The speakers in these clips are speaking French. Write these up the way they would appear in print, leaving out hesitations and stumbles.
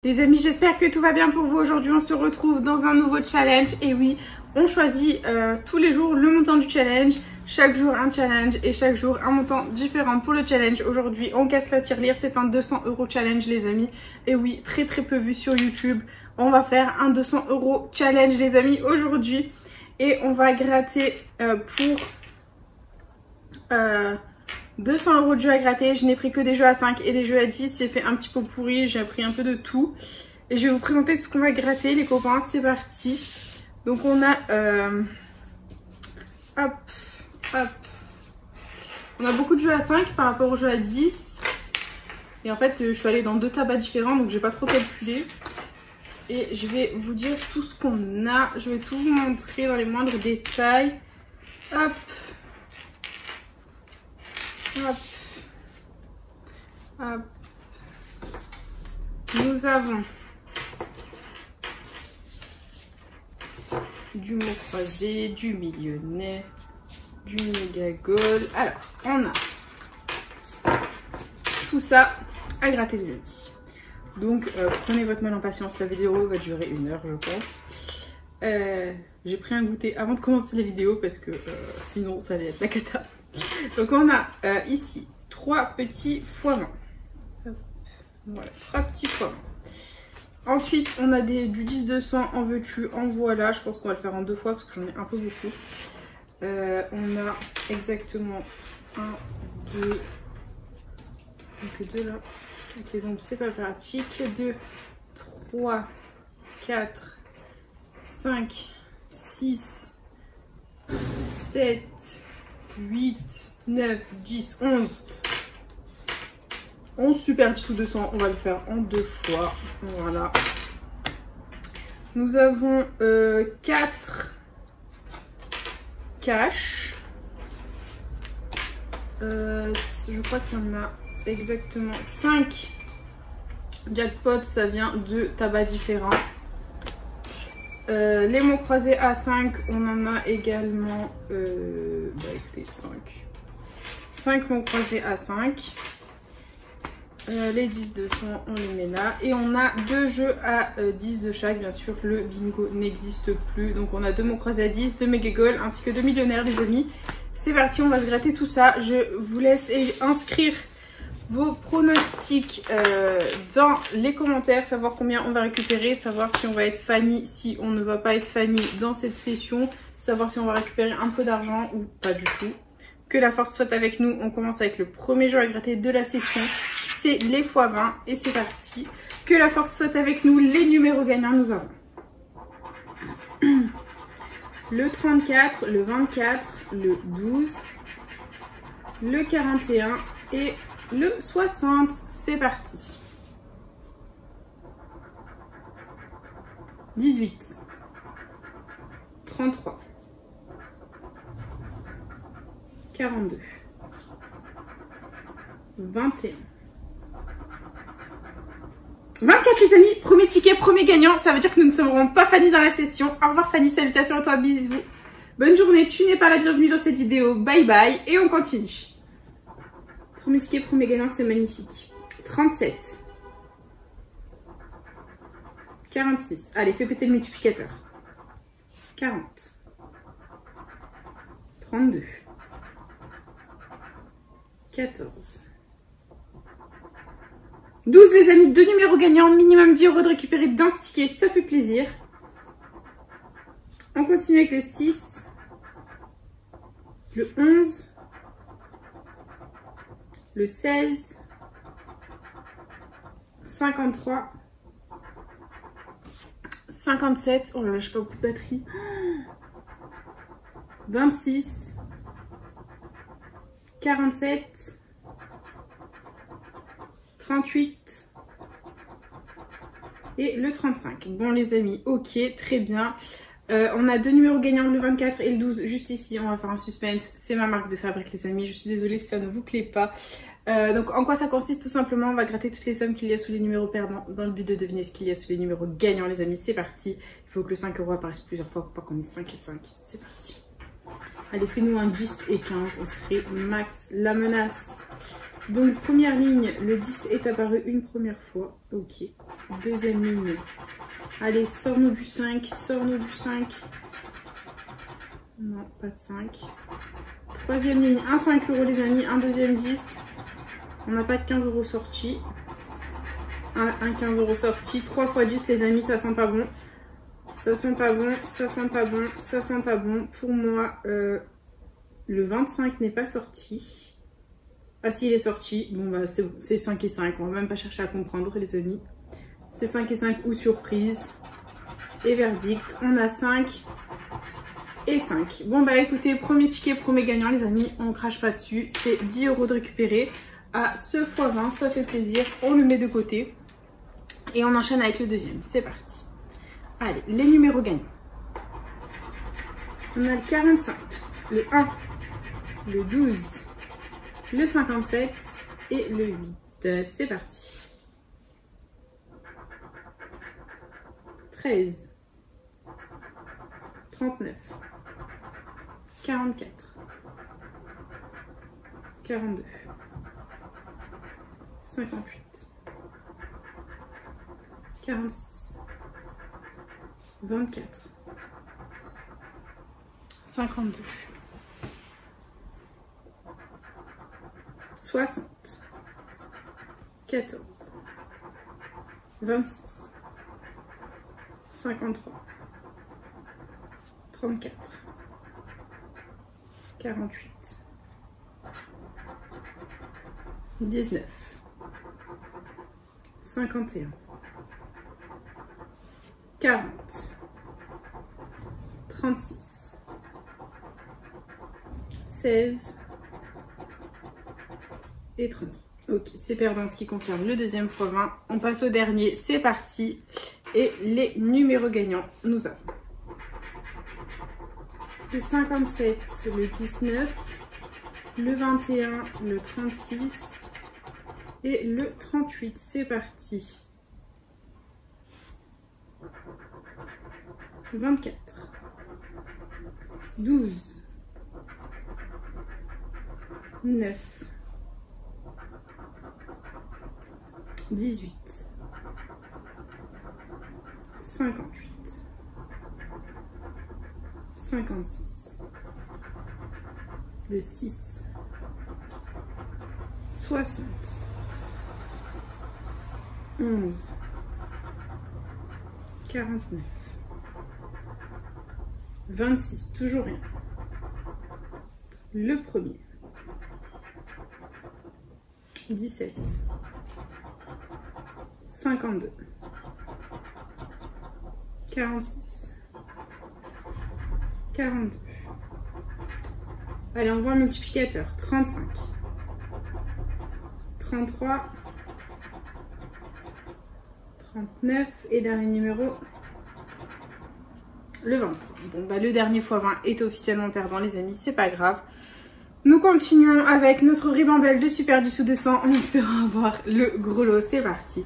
Les amis, j'espère que tout va bien pour vous. Aujourd'hui, on se retrouve dans un nouveau challenge. Et oui, on choisit tous les jours le montant du challenge. Chaque jour un challenge et chaque jour un montant différent pour le challenge. Aujourd'hui, on casse la tirelire. C'est un 200 € challenge, les amis. Et oui, très peu vu sur YouTube. On va faire un 200 € challenge, les amis, aujourd'hui. Et on va gratter pour 200 € de jeux à gratter. Je n'ai pris que des jeux à 5 et des jeux à 10. J'ai fait un petit pot pourri, j'ai pris un peu de tout. Et je vais vous présenter ce qu'on va gratter, les copains. C'est parti. Donc on a... hop. On a beaucoup de jeux à 5 par rapport aux jeux à 10. Et en fait, je suis allée dans 2 tabacs différents, donc j'ai pas trop calculé. Et je vais vous dire tout ce qu'on a. Je vais tout vous montrer dans les moindres détails. Hop. Hop. Hop. Nous avons du mot croisé, du millionnaire, du méga goal. Alors, on a tout ça à gratter, les amis. Donc, prenez votre mal en patience. La vidéo va durer 1 heure, je pense. J'ai pris un goûter avant de commencer la vidéo parce que sinon, ça allait être la cata. Donc on a ici 3 petits foiements. Voilà, 3 petits foiements. Ensuite on a du 10-200 en veux-tu, en voilà. Je pense qu'on va le faire en 2 fois parce que j'en ai un peu beaucoup. On a exactement 1, 2, donc 2 là. Avec les ombres c'est pas pratique. 2, 3, 4, 5, 6, 7, 8, 9, 10, 11. 11 super 10 ou 200. On va le faire en 2 fois. Voilà. Nous avons 4 cash. Je crois qu'il y en a exactement 5 jackpots. Ça vient de tabacs différents. Les mots croisés à 5, on en a également écoutez, 5 mots croisés à 5. Les 10-200, on les met là. Et on a 2 jeux à 10 de chaque. Bien sûr, le bingo n'existe plus. Donc on a 2 mots croisés à 10, 2 méga goals ainsi que 2 millionnaires, les amis. C'est parti, on va se gratter tout ça. Je vous laisse inscrire vos pronostics dans les commentaires, savoir combien on va récupérer, savoir si on va être Fanny, si on ne va pas être Fanny dans cette session, savoir si on va récupérer un peu d'argent ou pas du tout. Que la force soit avec nous. On commence avec le premier jeu à gratter de la session, c'est les x20 et c'est parti. Que la force soit avec nous. Les numéros gagnants, nous avons le 34, le 24, le 12, le 41 et le 60, c'est parti. 18, 33, 42, 21, 24 les amis, premier ticket, premier gagnant, ça veut dire que nous ne serons pas Fanny dans la session. Au revoir Fanny, salutations à toi, bisous. Bonne journée, tu n'es pas la bienvenue dans cette vidéo, bye bye et on continue. Premier ticket, premier gagnant, c'est magnifique. 37. 46. Allez, fais péter le multiplicateur. 40. 32. 14. 12 les amis, 2 numéros gagnants, minimum 10 € de récupérer d'un ticket, ça fait plaisir. On continue avec le 6. Le 11. Le 16, 53, 57, oh là là, j'ai pas beaucoup de batterie, 26, 47, 38 et le 35. Bon les amis, ok, très bien. On a 2 numéros gagnants, le 24 et le 12 juste ici. On va faire un suspense. C'est ma marque de fabrique les amis. Je suis désolée si ça ne vous plaît pas. Donc en quoi ça consiste? Tout simplement, on va gratter toutes les sommes qu'il y a sous les numéros perdants dans le but de deviner ce qu'il y a sous les numéros gagnants les amis. C'est parti. Il faut que le 5 € apparaisse plusieurs fois pour pas qu'on ait 5 et 5. C'est parti. Allez, fais-nous un 10 et 15. On se fait max la menace. Donc première ligne, le 10 est apparu une première fois. Ok. Deuxième ligne. Allez, sors-nous du 5, sors-nous du 5. Non, pas de 5. Troisième ligne, un 5 € les amis, un deuxième 10. On n'a pas de 15 € sorti. Un 15 € sorti. 3 fois 10 les amis, ça sent pas bon. Ça sent pas bon, ça sent pas bon, ça sent pas bon. Pour moi, le 25 n'est pas sorti. Ah si, il est sorti. Bon bah c'est bon, c'est 5 et 5. On va même pas chercher à comprendre les amis. C'est 5 et 5 ou surprise. Et verdict, on a 5 et 5. Bon bah écoutez, premier ticket, premier gagnant les amis. On crache pas dessus. C'est 10 € de récupérer. À ce x 20, ça fait plaisir. On le met de côté. Et on enchaîne avec le deuxième. C'est parti. Allez, les numéros gagnants. On a le 45, le 1, le 12, le 57 et le 8. C'est parti. 13, 39, 44, 42, 58, 46, 24, 52, 60, 14, 26, 53, 34, 48, 19, 51, 40, 36, 16 et 33. Ok, c'est perdant ce qui concerne le deuxième x 20. On passe au dernier, c'est parti. Et les numéros gagnants, nous avons le 57, le 19, le 21, le 36 et le 38. C'est parti. 24, 12, 9, 18, 58, 56, le 6, 60, 11, 49, 26, toujours rien. Le premier, 17, 52, 46, 42. Allez, on voit un multiplicateur. 35, 33, 39 et dernier numéro, le 23. Bon, bah le dernier x 20 est officiellement perdant les amis, c'est pas grave. Nous continuons avec notre ribambelle de Super Dissous 200 en espérant avoir le gros lot. C'est parti.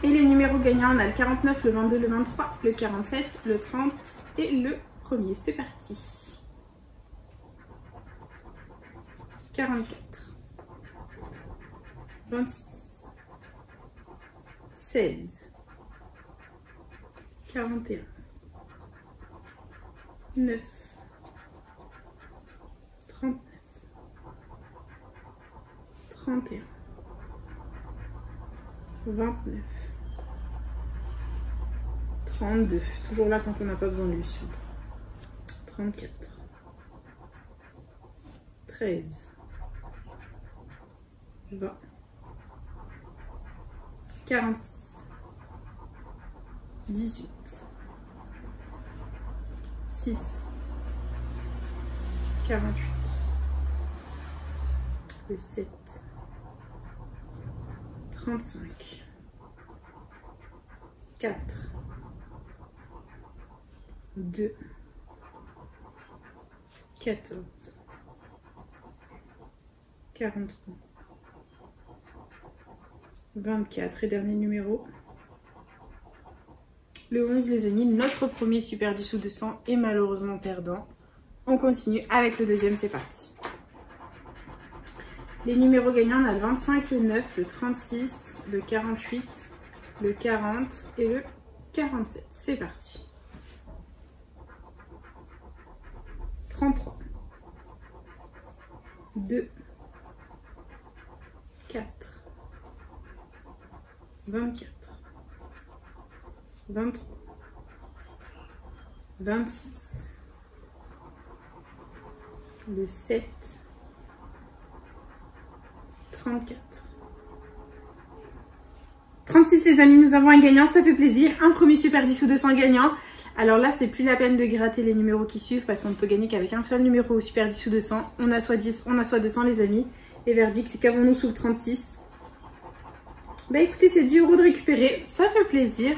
Et les numéros gagnants, on a le 49, le 22, le 23, le 47, le 30 et le premier. C'est parti. 44, 26, 16, 41, 9, 39, 31, 29, 32, toujours là quand on n'a pas besoin de lui suivre, 34, 13, 20, 46, 18, 6, 48, le 7, 35, 4, 2, 14, 43, 24 et dernier numéro, le 11 les amis, notre premier Super Dissous 200 est malheureusement perdant. On continue avec le deuxième, c'est parti. Les numéros gagnants, on a le 25, le 9, le 36, le 48, le 40 et le 47. C'est parti. 33, 2, 4, 24, 23, 26, le 7, 34, 36 les amis, nous avons un gagnant, ça fait plaisir. Un premier super 10 ou 200 gagnants. Alors là, c'est plus la peine de gratter les numéros qui suivent parce qu'on ne peut gagner qu'avec un seul numéro au super 10 ou 200. On a soit 10, on a soit 200 les amis. Et verdict, qu'avons-nous sous le 36? Bah écoutez, c'est 10 € de récupérer, ça fait plaisir.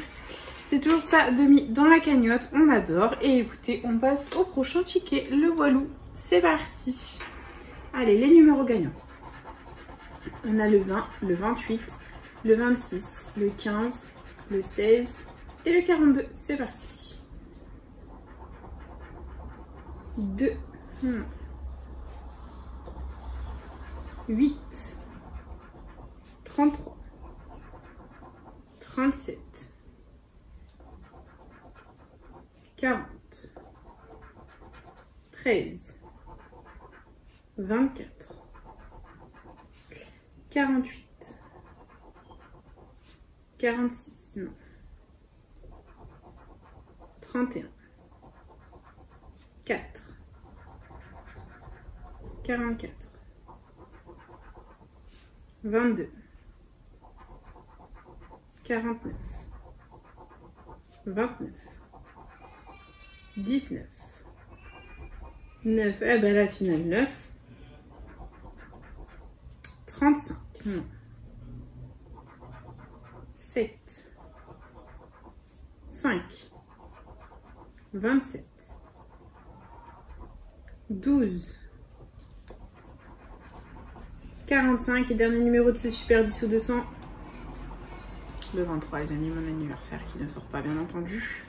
C'est toujours ça de mis dans la cagnotte, on adore. Et écoutez, on passe au prochain ticket, le voilou. C'est parti. Allez, les numéros gagnants. On a le 20, le 28, le 26, le 15, le 16 et le 42. C'est parti. 2, 8, 33, 37, 40, 13, 24, 48, 46, non, 31, 4, 44, 22, 49, 29, 19, 9, eh ben la finale 9, 35, non, 7, 5, 27, 12, 45 et dernier numéro de ce super 10 ou 200. Le 23 les amis, mon anniversaire qui ne sort pas bien entendu.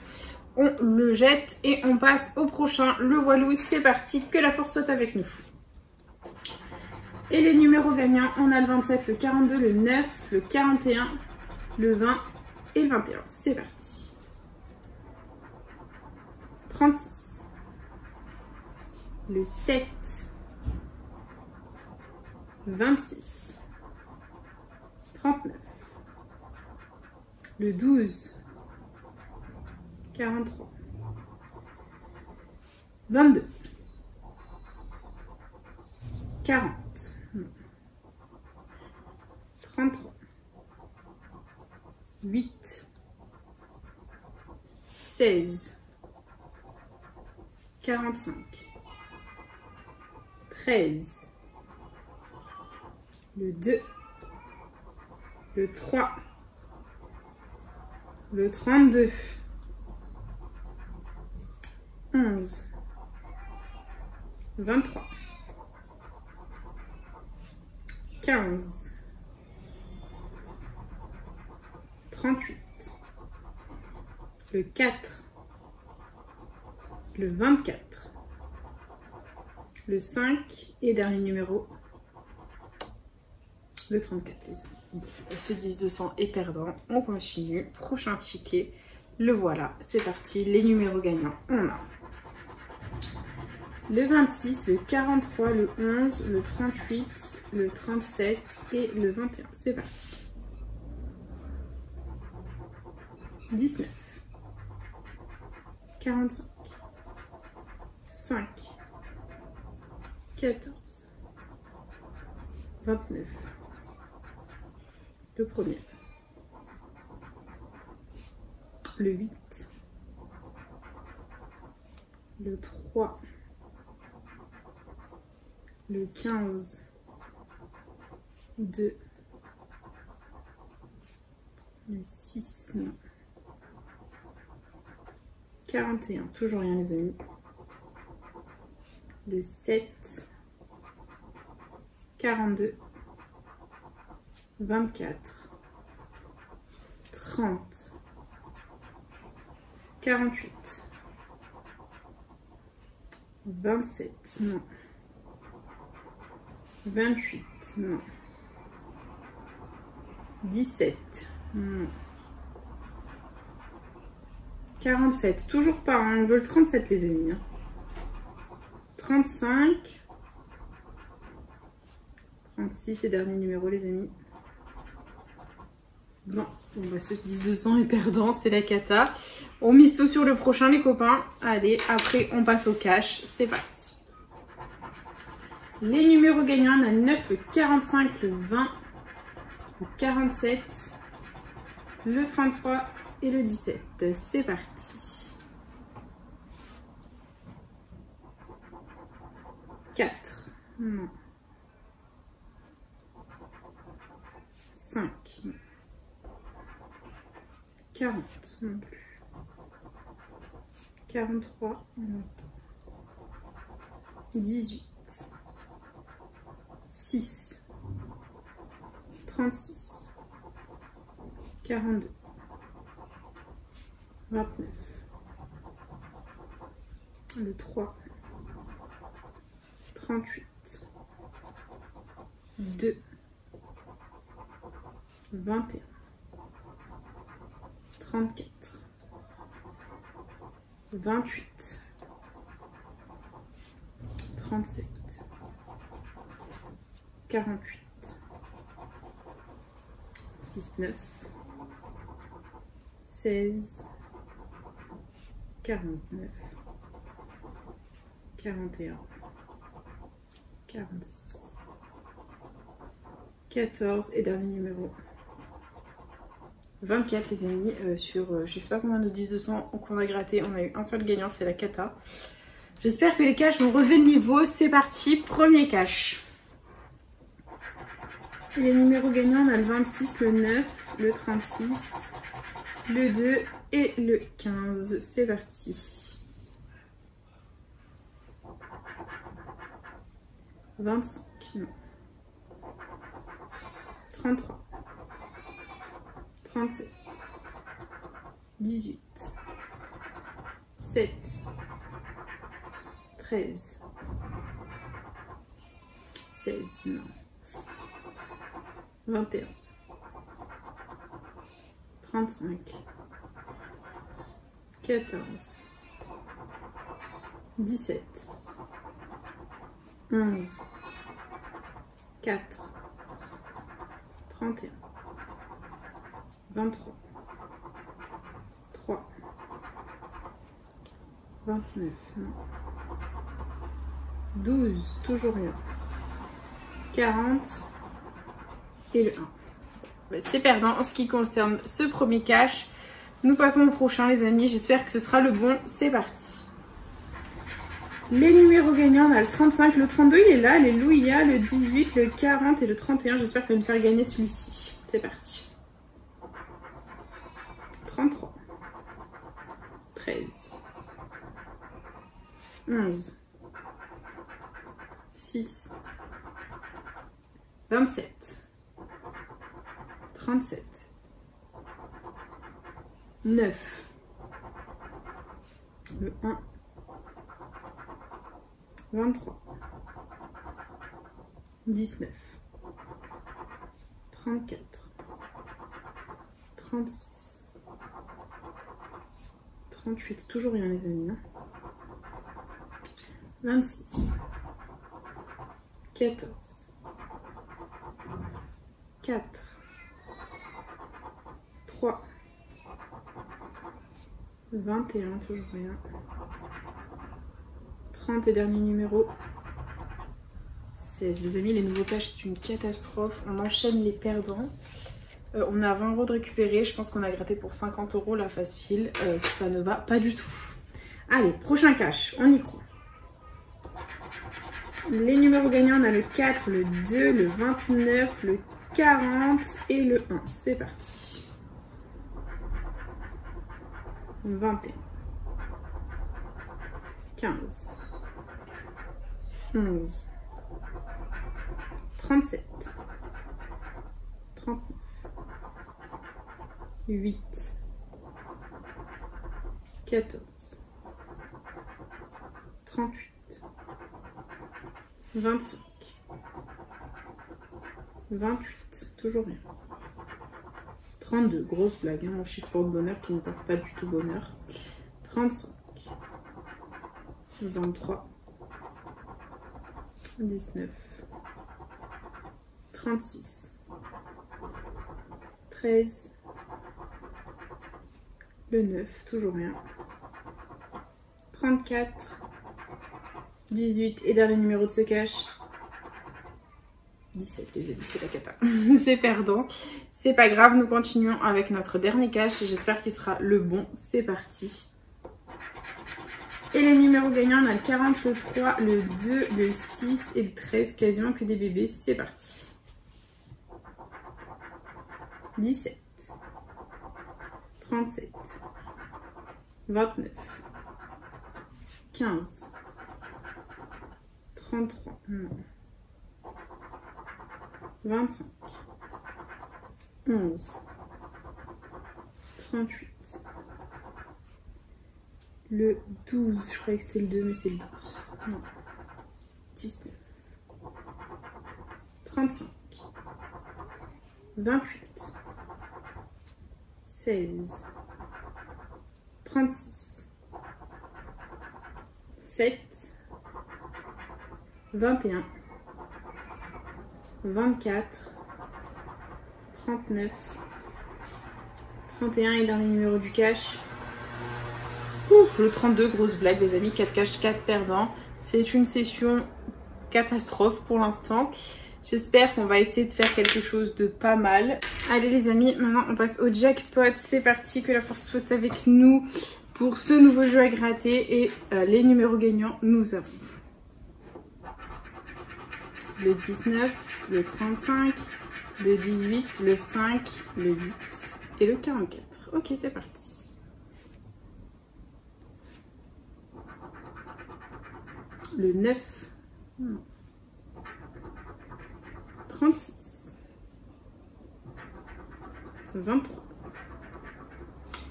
On le jette et on passe au prochain, le voilou. C'est parti, que la force soit avec nous. Et les numéros gagnants, on a le 27, le 42, le 9, le 41, le 20 et le 21. C'est parti. 36, le 7, 26, 39, le 12, 43, 22, 40, 33, 8, 16, 45, 13, le 2, le 3, le 32, 11, 23, 15, 38, le 4, le 24, le 5 et dernier numéro, le 34 les amis. Ce 10-200 est perdant, on continue, prochain ticket, le voilà, c'est parti, les numéros gagnants, on a le 26, le 43, le 11, le 38, le 37 et le 21, c'est parti. 19, 45, 5, 14, 29, le premier, le 8, le 3, le 15, 2, le 6, non, 41, toujours rien les amis, le 7, 42, 24, 30, 48, 27, non, 28, non. 17, non. 47, toujours pas, hein. On veut le 37 les amis. 35, 36 et dernier numéro les amis. 20. Bon bah ce 10-200 est perdant, c'est la cata. On mise tout sur le prochain les copains. Allez, après on passe au cash, c'est parti. Les numéros gagnants, on a le 9, le 45, le 20, le 47, le 33 et le 17. C'est parti. 4, non. 5, non. 40, non plus. 43, non. 18, 6, 36, 42, 29, le 3, 38, 2, 21, 34, 28, 37, 48, 19, 16, 49, 41, 46, 14 et dernier numéro. 24 les amis, sur je sais pas combien de 10-200 qu'on a gratté, on a eu un seul gagnant, c'est la cata. J'espère que les cash vont relever le niveau, c'est parti, premier cash. Les numéros gagnants, on a le 26, le 9, le 36, le 2 et le 15, c'est parti. 25, non. 33. 37, 18, 7, 13, 16, non. 21, 35, 14, 17, 11, 4, 31, 23, 3, 29, non. 12, toujours rien. 40 et le 1. C'est perdant en ce qui concerne ce premier cash. Nous passons au prochain les amis, j'espère que ce sera le bon, c'est parti. Les numéros gagnants, on a le 35, le 32 il est là, alléluia, le 18, le 40 et le 31, j'espère qu'elle va me faire gagner celui-ci. C'est parti. 33, 13, 11, 6, 27, 37, 9, le 1, 23, 19, 34, 36, 38, toujours rien les amis. 26, 14, 4, 3, 21, toujours rien. 30 et dernier numéro. 16. Les amis, les nouveaux cash, c'est une catastrophe. On enchaîne les perdants. On a 20 € de récupérer. Je pense qu'on a gratté pour 50 € la facile. Ça ne va pas du tout. Allez, prochain cash. On y croit. Les numéros gagnants, on a le 4, le 2, le 29, le 40 et le 1. C'est parti. 21. 15. 11. 37. 39. 8. 14. 38. 25. 28, toujours rien. 32, grosse blague, hein, mon chiffre porte-bonheur qui ne porte pas du tout bonheur. 35, 23, 19, 36, 13, le 9, toujours rien. 34, 18 et dernier numéro de ce cache. 17, les amis, c'est la cata. C'est perdant. C'est pas grave, nous continuons avec notre dernier cache. J'espère qu'il sera le bon. C'est parti. Et les numéros gagnants, on a le 40, le 3, le 2, le 6 et le 13. Quasiment que des bébés. C'est parti. 17, 37, 29, 15, 33, non. 25, 11, 38, le 12, je croyais que c'était le 2, mais c'est le 12, non, 19, 35, 28, 16, 36, 7, 21, 24, 39, 31 et dernier numéro du cash. Ouf, le 32, grosse blague les amis, 4 cash, 4 perdants. C'est une session catastrophe pour l'instant. J'espère qu'on va essayer de faire quelque chose de pas mal. Allez les amis, maintenant on passe au jackpot. C'est parti, que la force soit avec nous pour ce nouveau jeu à gratter. Et les numéros gagnants, nous avons le 19, le 35, le 18, le 5, le 8 et le 44. Ok, c'est parti. Le 9, 36, 23,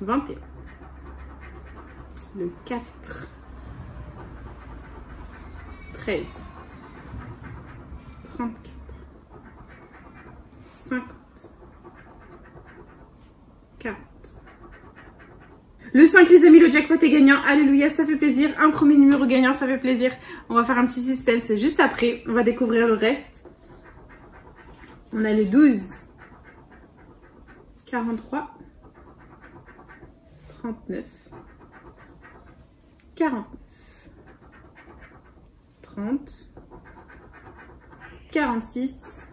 21, le 4, 13, 34, 50, 40. Le 5 les amis, le jackpot est gagnant, alléluia, ça fait plaisir. Un premier numéro gagnant, ça fait plaisir. On va faire un petit suspense juste après, on va découvrir le reste. On a le 12, 43, 39, 49, 30, 46,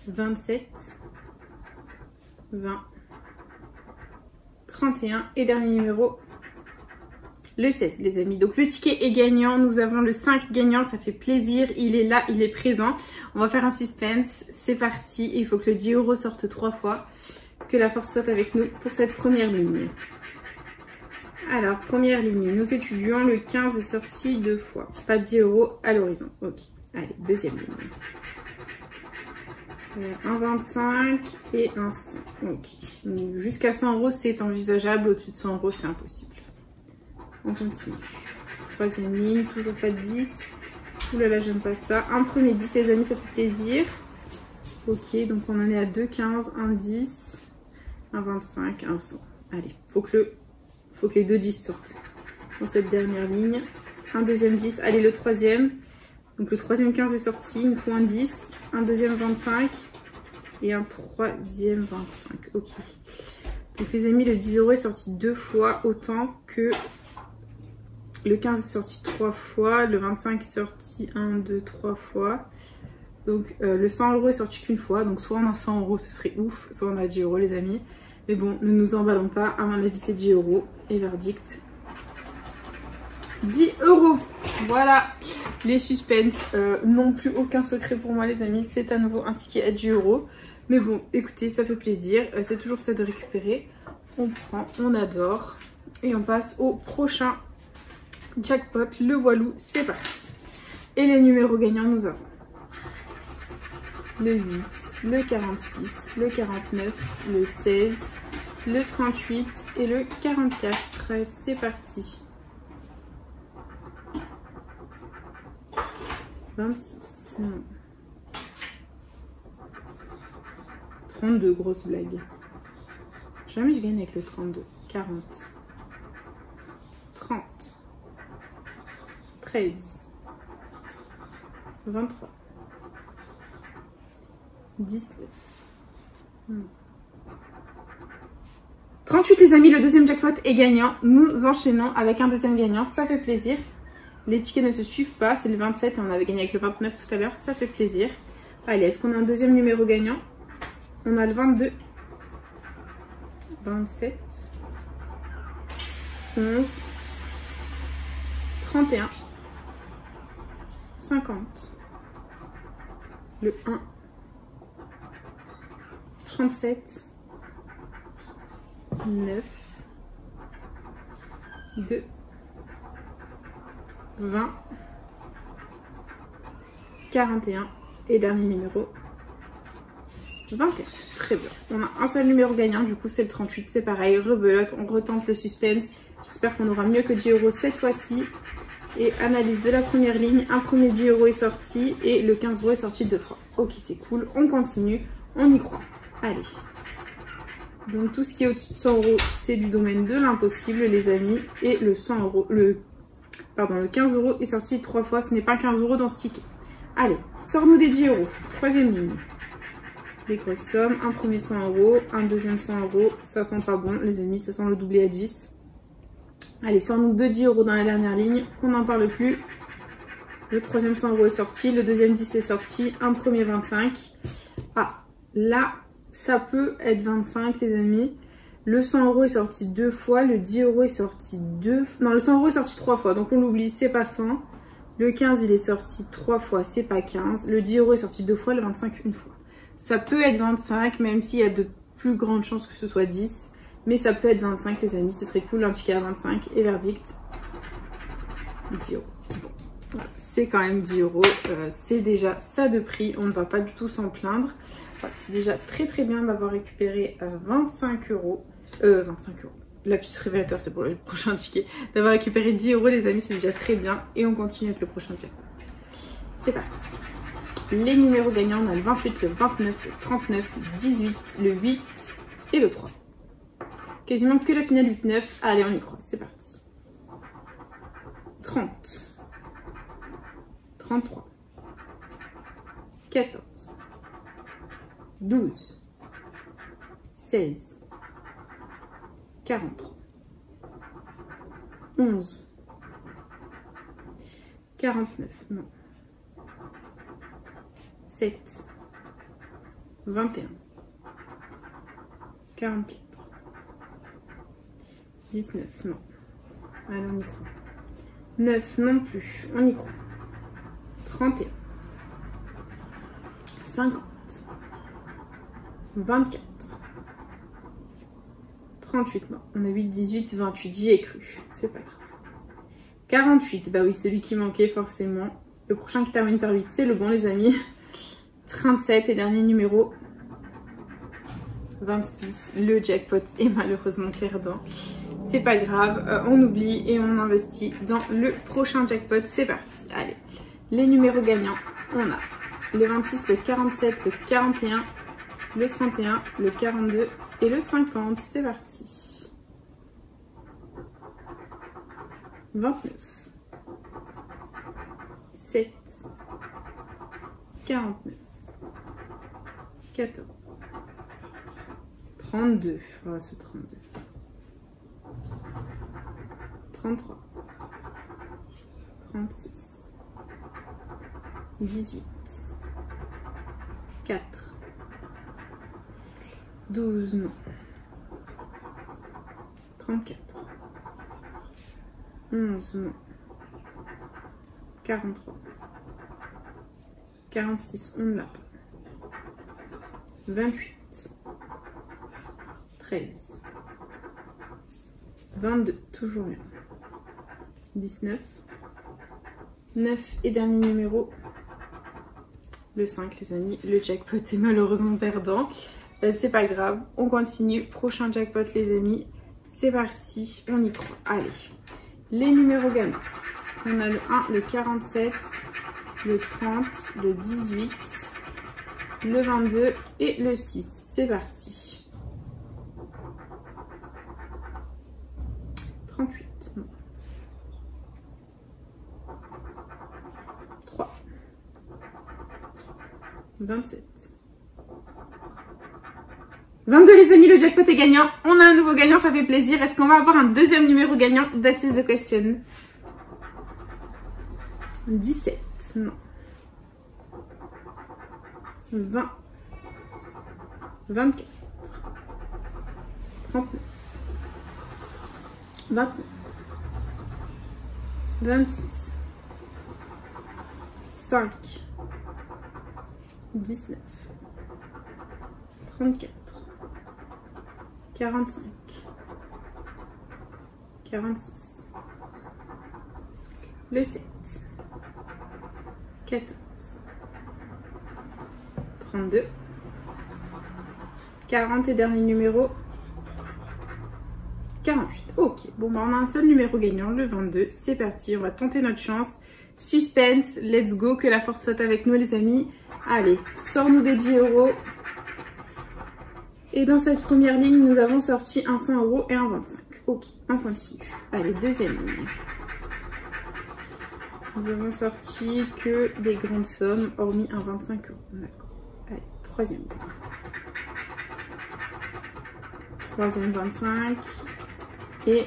27, 20, 31 et dernier numéro, le 16 les amis. Donc le ticket est gagnant, nous avons le 5 gagnant, ça fait plaisir, il est là, il est présent. On va faire un suspense, c'est parti. Il faut que le 10 € sorte 3 fois, que la force soit avec nous pour cette première ligne. Alors première ligne, nous étudions, le 15 est sorti 2 fois, pas de 10 € à l'horizon. Ok, allez, deuxième ligne. Un 25 et un 100. Ok. Jusqu'à 100 € c'est envisageable, au-dessus de 100 € c'est impossible. On continue. Troisième ligne, toujours pas de 10. Oulala, j'aime pas ça. Un premier 10 les amis, ça fait plaisir. Ok, donc on en est à 2, 15, un 10, un 25, un 100. Allez, faut que les deux 10 sortent dans cette dernière ligne. Un deuxième 10, allez le troisième. Donc le troisième 15 est sorti, il nous faut un 10, un deuxième 25 et un troisième 25. Ok. Donc les amis, le 10 € est sorti 2 fois, autant que le 15 est sorti 3 fois, le 25 est sorti 1, 2, 3 fois. Donc le 100 € est sorti qu'une fois, donc soit on a 100 €, ce serait ouf, soit on a 10 € les amis. Mais bon, ne nous emballons pas, à mon avis c'est 10 € et verdict 10 €. Voilà, les suspens n'ont plus aucun secret pour moi les amis. C'est à nouveau un ticket à 10 €. Mais bon, écoutez, ça fait plaisir. C'est toujours ça de récupérer. On prend, on adore. Et on passe au prochain jackpot. Le voilou, c'est parti. Et les numéros gagnants, nous avons le 8, le 46, le 49, le 16, le 38 et le 44. C'est parti. 26, non. 32, grosse blague. Jamais je gagne avec le 32. 40. 30. 13. 23. 19. 38 les amis, le deuxième jackpot est gagnant. Nous enchaînons avec un deuxième gagnant, ça fait plaisir. Les tickets ne se suivent pas, c'est le 27 et on avait gagné avec le 29 tout à l'heure, ça fait plaisir. Allez, est-ce qu'on a un deuxième numéro gagnant? On a le 22, 27, 11, 31, 50, le 1, 37, 9, 2, 20, 41 et dernier numéro 21. Très bien. On a un seul numéro gagnant, du coup c'est le 38, c'est pareil, rebelote, on retente le suspense. J'espère qu'on aura mieux que 10 € cette fois-ci. Et analyse de la première ligne, un premier 10 € est sorti et le 15 € est sorti 2 fois. Ok, c'est cool, on continue, on y croit. Allez. Donc tout ce qui est au-dessus de 100 €, c'est du domaine de l'impossible les amis. Et le 100 €, le 15 € est sorti 3 fois, ce n'est pas 15 € dans ce ticket. Allez, sors-nous des 10 €. Troisième ligne. Des grosses sommes, un premier 100 €, un deuxième 100 €, ça sent pas bon les amis, ça sent le doublé à 10. Allez, sors-nous 2 10 € dans la dernière ligne, qu'on n'en parle plus. Le troisième 100 € est sorti, le deuxième 10 est sorti, un premier 25. Ah, là, ça peut être 25 les amis. Le 100 € est sorti 2 fois, le 10 € est sorti 2 fois. Non, le 100 € est sorti 3 fois, donc on l'oublie, c'est pas 100. Le 15, il est sorti 3 fois, c'est pas 15. Le 10 € est sorti 2 fois, le 25 une fois. Ça peut être 25, même s'il y a de plus grandes chances que ce soit 10. Mais ça peut être 25 les amis, ce serait cool, un ticket à 25 et verdict 10 €. Bon, voilà, c'est quand même 10 €, c'est déjà ça de prix, on ne va pas du tout s'en plaindre. Voilà, c'est déjà très très bien d'avoir récupéré 25 €. 25 €. Lapsus révélateur, c'est pour le prochain ticket. D'avoir récupéré 10 € les amis, c'est déjà très bien. Et on continue avec le prochain ticket. C'est parti. Les numéros gagnants, on a le 28, le 29, le 39, le 18, le 8 et le 3. Quasiment que la finale 8-9. Allez, on y croit, c'est parti. 30. 33. 14. 12. 16. 43. 11. 49. Non. 7. 21. 44. 19. Non. Allez, on y croit. 9 non plus. On y croit. 31. 50. 24. 38, non. On a 8, 18, 28. J'y ai cru. C'est pas grave. 48. Bah oui, celui qui manquait forcément. Le prochain qui termine par 8, c'est le bon, les amis. 37 et dernier numéro. 26. Le jackpot est malheureusement perdant. C'est pas grave. On oublie et on investit dans le prochain jackpot. C'est parti. Allez. Les numéros gagnants. On a le 26, le 47, le 41, le 31, le 42 et le 50. C'est parti. 29. 7. 49. 14. 32. Oh, ce 32. 33. 36. 18. 4. 12, non. 34. 11, non. 43. 46, on ne l'a pas. 28. 13. 22, toujours rien. 19. 9 et dernier numéro. Le 5 les amis, le jackpot est malheureusement perdant. C'est pas grave, on continue. Prochain jackpot les amis. C'est parti, on y croit. Allez, les numéros gagnants. On a le 1, le 47, le 30, le 18, le 22 et le 6. C'est parti. 38. Non. 3. 27. 22 les amis, le jackpot est gagnant. On a un nouveau gagnant, ça fait plaisir. Est-ce qu'on va avoir un deuxième numéro gagnant? That is the question. 17. Non. 20. 24. 39. 29. 26. 5. 19. 34. 45. 46. Le 7. 14. 32. 40 et dernier numéro. 48. Ok, bon bah on a un seul numéro gagnant, le 22. C'est parti, on va tenter notre chance. Suspense, let's go, que la force soit avec nous les amis. Allez, sors-nous des 10 euros. Et dans cette première ligne, nous avons sorti un 100 euros et un 25. Ok, on continue. Allez, deuxième ligne. Nous avons sorti que des grandes sommes, hormis un 25 euros. D'accord. Allez, troisième ligne. Troisième 25. Et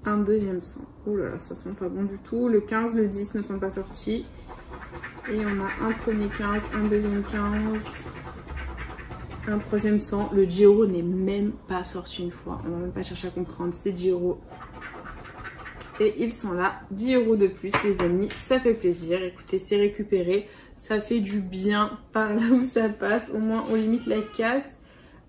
un deuxième 100. Ouh là là, ça sent pas bon du tout. Le 15, le 10 ne sont pas sortis. Et on a un premier 15, un deuxième 15, un troisième 100. Le 10 euros n'est même pas sorti une fois. On va même pas chercher à comprendre. C'est 10 euros. Et ils sont là. 10 euros de plus, les amis. Ça fait plaisir. Écoutez, c'est récupéré. Ça fait du bien par là où ça passe. Au moins, on limite la casse.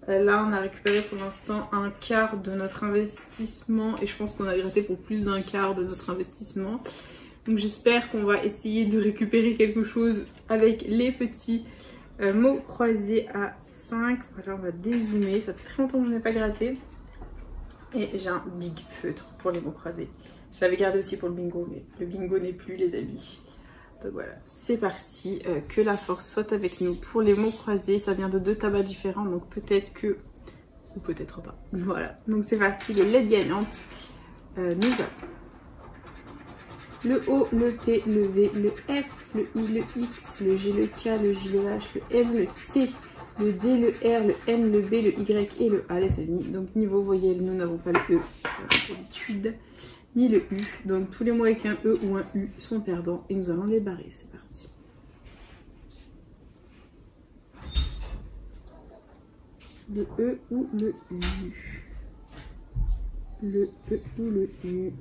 Là, on a récupéré pour l'instant un quart de notre investissement. Et je pense qu'on a gratté pour plus d'un quart de notre investissement. Donc j'espère qu'on va essayer de récupérer quelque chose avec les petits mots croisés à 5. Voilà, on va dézoomer. Ça fait très longtemps que je n'ai pas gratté. Et j'ai un big feutre pour les mots croisés. Je l'avais gardé aussi pour le bingo, mais le bingo n'est plus, les amis. Donc voilà, c'est parti. Que la force soit avec nous pour les mots croisés. Ça vient de 2 tabacs différents, donc peut-être que... ou peut-être pas. Voilà, donc c'est parti. Les lettres gagnantes. Nous avons le O, le P, le V, le F, le I, le X, le G, le K, le J, le H, le M, le T, le D, le R, le N, le B, le Y et le A, les amis. Donc niveau voyelle, nous n'avons pas le E, comme d'habitude, ni le U. Donc tous les mots avec un E ou un U sont perdants et nous allons les barrer. C'est parti. Le E ou le U. Le E ou le U.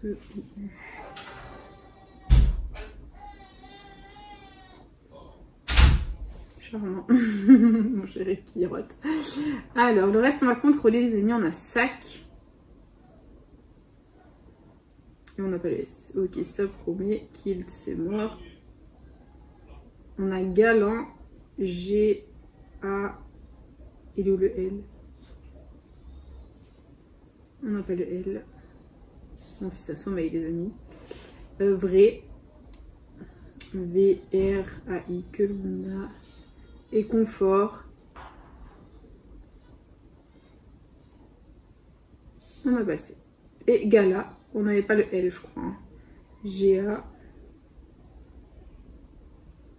Le U. Charmant. Mon chéri qui rote. Alors, le reste, on va contrôler, les amis. On a sac. Et on n'a pas le S. Ok, ça promet. Kilt, c'est mort. On a galant. G, A. Il est où le L? On n'a pas le L. On fait ça sommeil, les amis. Vrai. V, R, A, I, que l'on a. Et confort. On n'a pas le C. Et gala. On n'avait pas le L, je crois. Hein. GA.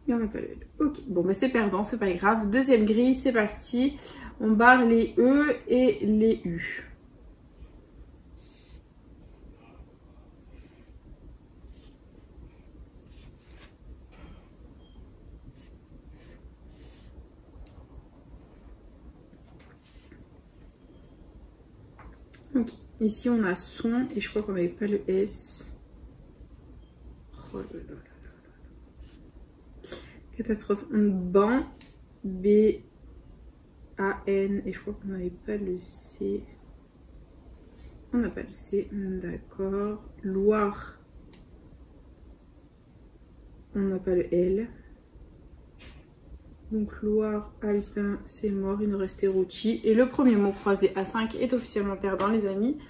Et on n'a pas le L. Ok. Bon, bah c'est perdant, c'est pas grave. Deuxième grille, c'est parti. On barre les E et les U. Ok, ici on a son et je crois qu'on n'avait pas le S. Oh là là là là. Catastrophe. On ban B A N et je crois qu'on n'avait pas le C. On n'a pas le C, d'accord. Loire. On n'a pas le L. Donc Loire, Alpin, c'est mort, il nous restait Rouchi. Et le premier mot croisé à 5 est officiellement perdant, les amis.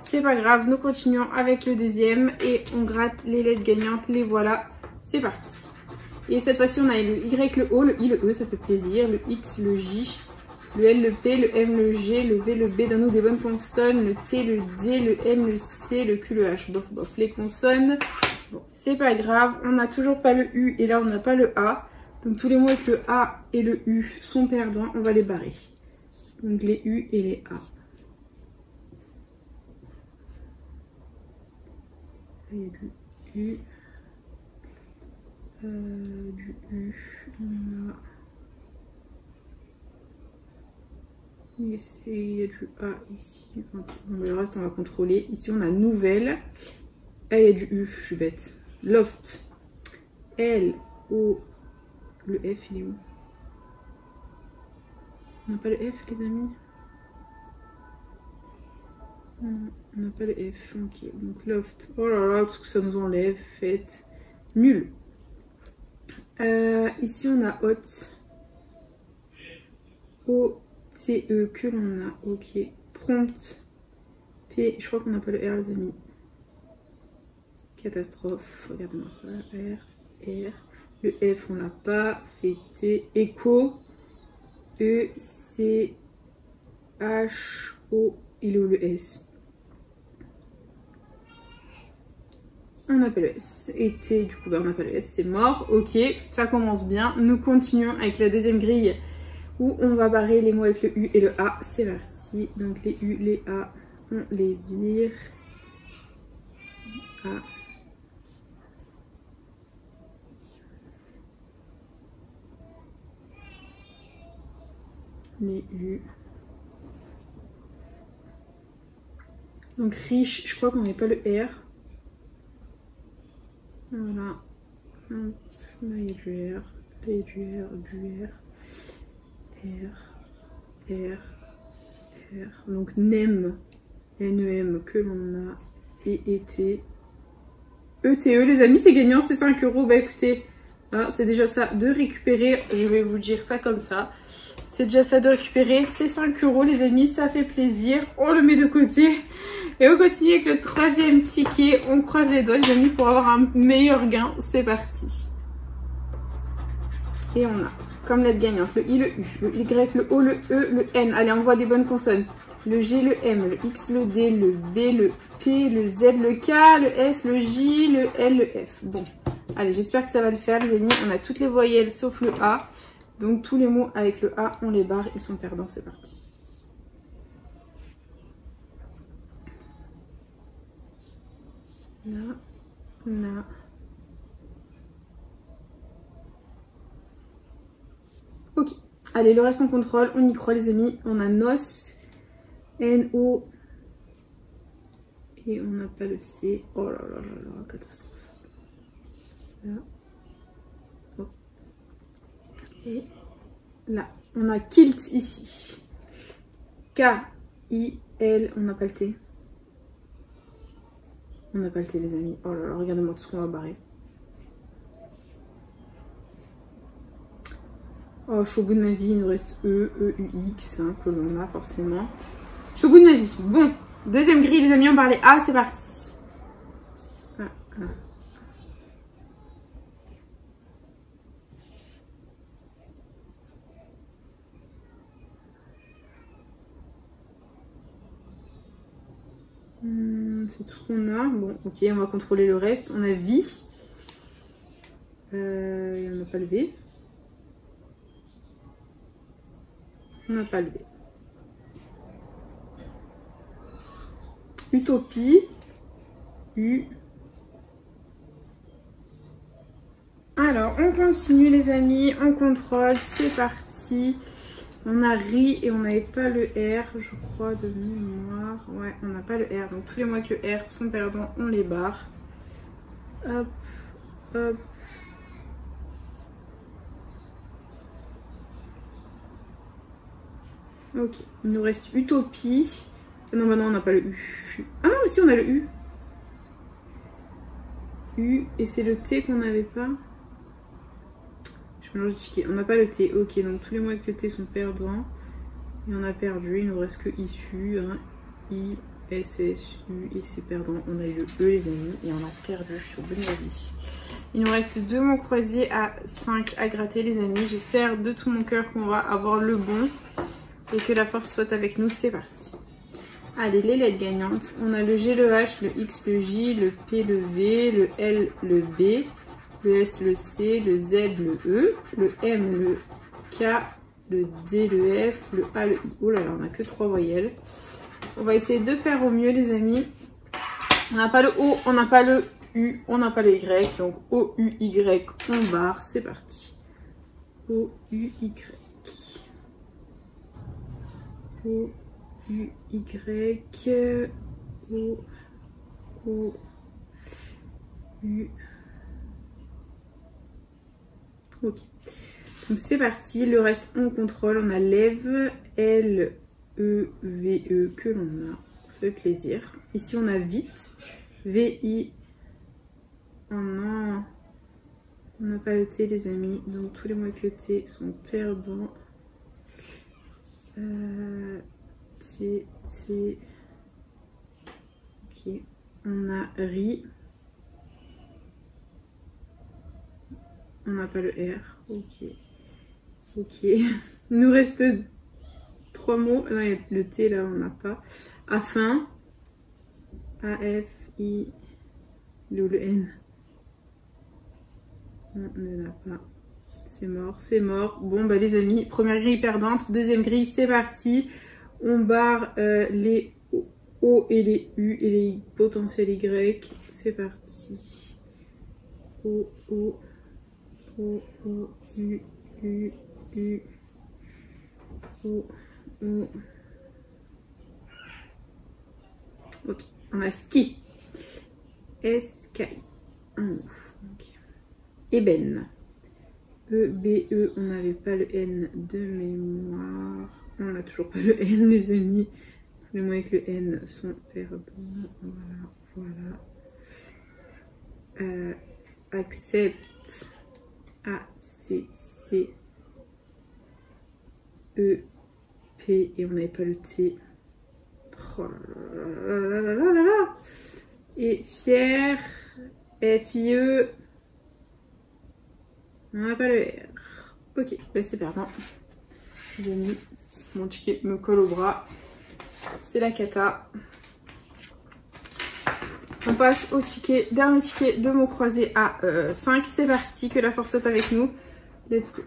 C'est pas grave, nous continuons avec le deuxième et on gratte les lettres gagnantes. Les voilà, c'est parti. Et cette fois-ci, on a le Y, le O, le I, le E, ça fait plaisir. Le X, le J, le L, le P, le M, le G, le V, le B, donne-nous des bonnes consonnes. Le T, le D, le N, le C, le Q, le H. Bof, bof, les consonnes. Bon, c'est pas grave, on n'a toujours pas le U et là on n'a pas le A. Donc tous les mots avec le A et le U sont perdants, on va les barrer. Donc les U et les A. Il y a du U. Du U. On a... Il y a du A ici. Okay. Bon, le reste on va contrôler. Ici on a nouvelle. Ah, il y a du U, je suis bête. Loft. L, O. Le F, il est où? On n'a pas le F, les amis? Non, on n'a pas le F. Ok, donc loft. Oh là là, tout ce que ça nous enlève. Faites. Nul. Ici, on a hot. O-T-E, que l'on a. Ok. Prompt. P, je crois qu'on n'a pas le R, les amis. Catastrophe. Regardez-moi ça. R, R. Le F, on l'a pas. Fêté. Écho. E, C, H, O. Il est où le S? On n'a pas le S. Et T, du coup, bah, on n'a pas le S. C'est mort. Ok, ça commence bien. Nous continuons avec la deuxième grille où on va barrer les mots avec le U et le A. C'est parti. Donc les U, les A, on les vire. A. Les U. Donc riche, je crois qu'on n'avait pas le R. Voilà. Là, il y a du R. Là, il y a du R, du R. R. R. R. Donc NEM. N-E-M que l'on a. Et E-T. E-T-E, les amis, c'est gagnant, c'est 5 €. Bah écoutez, hein, c'est déjà ça de récupérer. Je vais vous dire ça comme ça. C'est déjà ça de récupérer. C'est 5 € les amis, ça fait plaisir. On le met de côté. Et on continue avec le troisième ticket. On croise les doigts les amis pour avoir un meilleur gain. C'est parti. Et on a comme lettre gagnante le I, le U, le Y, le O, le E, le N. Allez, on voit des bonnes consonnes. Le G, le M, le X, le D, le B, le P, le Z, le K, le S, le J, le L, le F. Bon, allez, j'espère que ça va le faire les amis. On a toutes les voyelles sauf le A. Donc tous les mots avec le A, on les barre, ils sont perdants, c'est parti. Là, là. Ok, allez, le reste on contrôle, on y croit les amis. On a NOS, N-O, et on n'a pas le C. Oh là là là là, catastrophe. Là. Ok. Et là, on a kilt ici. K-I-L, on n'a pas le T. On n'a pas le T les amis. Oh là là, regardez-moi tout ce qu'on va barrer. Oh, je suis au bout de ma vie, il nous reste E, E, U, X, hein, que l'on a forcément. Je suis au bout de ma vie. Bon, deuxième grille les amis, on parlait A, c'est parti. Ah, ah. C'est tout ce qu'on a. Bon, ok, on va contrôler le reste. On a vie. On n'a pas le V. On n'a pas le V. Utopie. U. Alors, on continue les amis. On contrôle. C'est parti. On a ri et on n'avait pas le R, je crois, de mémoire. Ouais, on n'a pas le R. Donc tous les mots avec le R sont perdants, on les barre. Hop, hop. Ok, il nous reste utopie. Non, bah non, on n'a pas le U. Ah non, mais si, on a le U. U, et c'est le T qu'on n'avait pas. Je mélange les tickets. On n'a pas le T. Ok, donc tous les mots avec le T sont perdants. Et on a perdu. Il ne nous reste que issu. Hein. I, S, S, U et c'est perdant. On a eu le E les amis et on a perdu sur bonne avis. Il nous reste 2 mots croisés à 5 à gratter les amis. J'espère de tout mon cœur qu'on va avoir le bon et que la force soit avec nous. C'est parti. Allez, les lettres gagnantes. On a le G, le H, le X, le J, le P, le V, le L, le B, le S, le C, le Z, le E, le M, le K, le D, le F, le A, le I. Oh là là, on n'a que 3 voyelles. On va essayer de faire au mieux les amis. On n'a pas le O, on n'a pas le U, on n'a pas le Y. Donc O, U, Y, on barre. C'est parti. O, U, Y. O, U, Y. O, O, U. Ok. Donc c'est parti. Le reste, on contrôle. On a lève, L, E, V, E que l'on a. Ça fait plaisir. Ici, on a vite. V, I. Oh non. On n'a pas le T, les amis. Donc tous les mots avec le T sont perdants. T, T. Ok. On a ri. On n'a pas le R. Ok. Ok. Il nous reste 3 mots. Là, il y a le T, là, on n'a pas. Afin. A, F, I. Le N. Non, on n'en a pas. C'est mort, c'est mort. Bon, bah les amis, première grille perdante. Deuxième grille, c'est parti. On barre les O et les U et les potentiels Y. C'est parti. O, O, O, O, U, U, U. O, O. Ok, on a ski. S, K, I. Ok. Ébène. E, B, E, on n'avait pas le N de mémoire. On n'a toujours pas le N, les amis. Tous les mots avec le N sont perdants. Voilà. Accepte. A, C, C. E, P, et on n'avait pas le T. Oh là là là là là là. Et fier. F, I, E. On n'a pas le R. Ok, bah c'est perdant. J'ai mis mon ticket me colle au bras. C'est la cata. On passe au ticket, dernier ticket de mots croisés à 5. C'est parti, que la force soit avec nous. Let's go.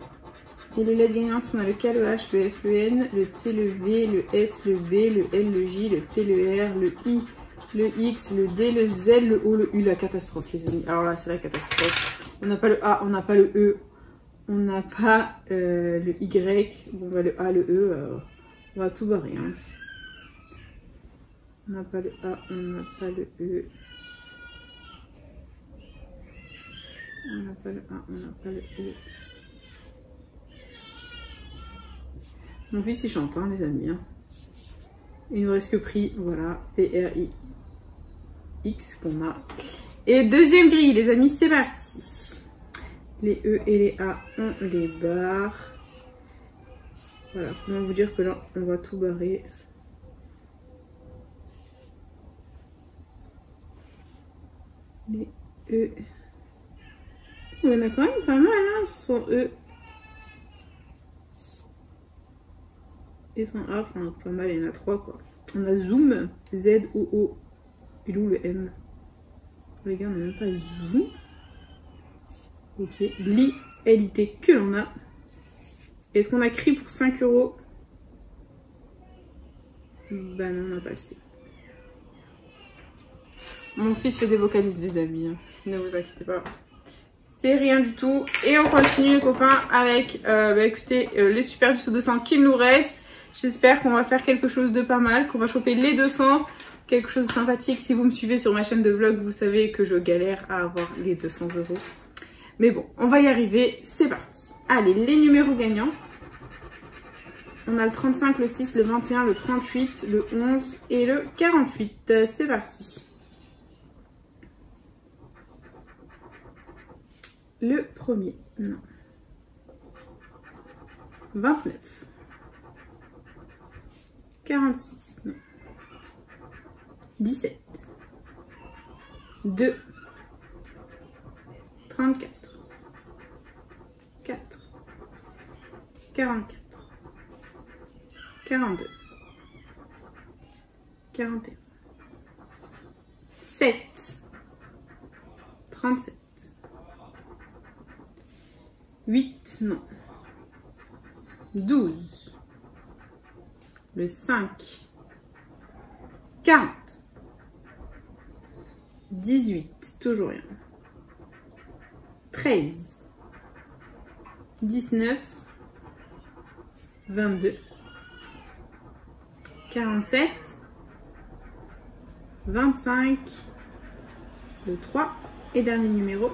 Et les lettres gagnantes, on a le K, le H, le F, le N, le T, le V, le S, le B, le L, le J, le P, le R, le I, le X, le D, le Z, le O, le U. La catastrophe, les amis. Alors là, c'est la catastrophe. On n'a pas le A, on n'a pas le E. On n'a pas le Y. Bon, bah, le A, le E, on va tout barrer. Hein. On n'a pas le A, on n'a pas le E. On n'a pas le A, on n'a pas le E. Mon fils il chante, hein, les amis. Hein. Il nous reste que pris, voilà, P-R-I-X qu'on a. Et deuxième grille, les amis, c'est parti. Les E et les A, on les barre. Voilà, comment vous dire que là, on va tout barrer. Les E. Il y en a quand même pas mal, hein, sans E. Et sans A, enfin, pas mal, il y en a 3, quoi. On a Zoom, Z-O-O. Et où le M? Les gars, on n'a même pas Zoom. Ok, Li, L-I-T que l'on a. Est-ce qu'on a cri pour 5 €? Bah non, on n'a pas le C. Mon fils fait des vocalises, des amis. Hein. Ne vous inquiétez pas. C'est rien du tout. Et on continue, les copains, avec écoutez, les super jusqu'au 200 qu'il nous reste. J'espère qu'on va faire quelque chose de pas mal, qu'on va choper les 200. Quelque chose de sympathique. Si vous me suivez sur ma chaîne de vlog, vous savez que je galère à avoir les 200 €. Mais bon, on va y arriver. C'est parti. Allez, les numéros gagnants. On a le 35, le 6, le 21, le 38, le 11 et le 48. C'est parti. Le premier, non. 29. 46, non. 17, 2, 34, 4, 44, 42, 41, 7, 37, 8, non, 12, le 5, 40, 18, toujours rien, 13, 19, 22, 47, 25, le 3 et dernier numéro.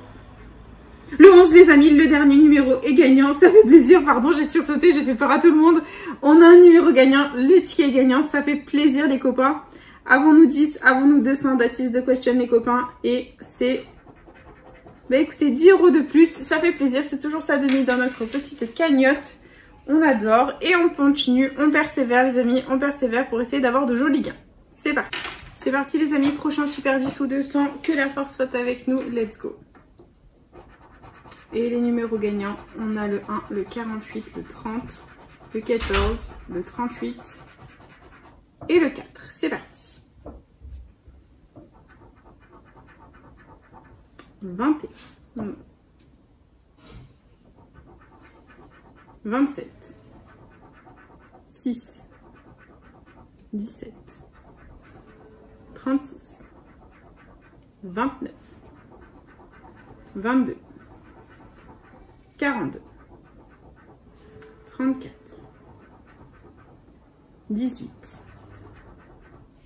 Le 11 les amis, le dernier numéro est gagnant, ça fait plaisir, pardon j'ai sursauté, j'ai fait peur à tout le monde. On a un numéro gagnant, le ticket est gagnant, ça fait plaisir les copains. Avons-nous 10, avons-nous 200, that is the question les copains. Et c'est, bah écoutez, 10 € de plus, ça fait plaisir, c'est toujours ça de mis dans notre petite cagnotte. On adore et on continue, on persévère les amis, on persévère pour essayer d'avoir de jolis gains. C'est parti. C'est parti les amis, prochain Super 10 ou 200, que la force soit avec nous, let's go. Et les numéros gagnants, on a le 1, le 48, le 30, le 14, le 38 et le 4. C'est parti. 21, 27, 6, 17, 36, 29, 22, 42, 34, 18,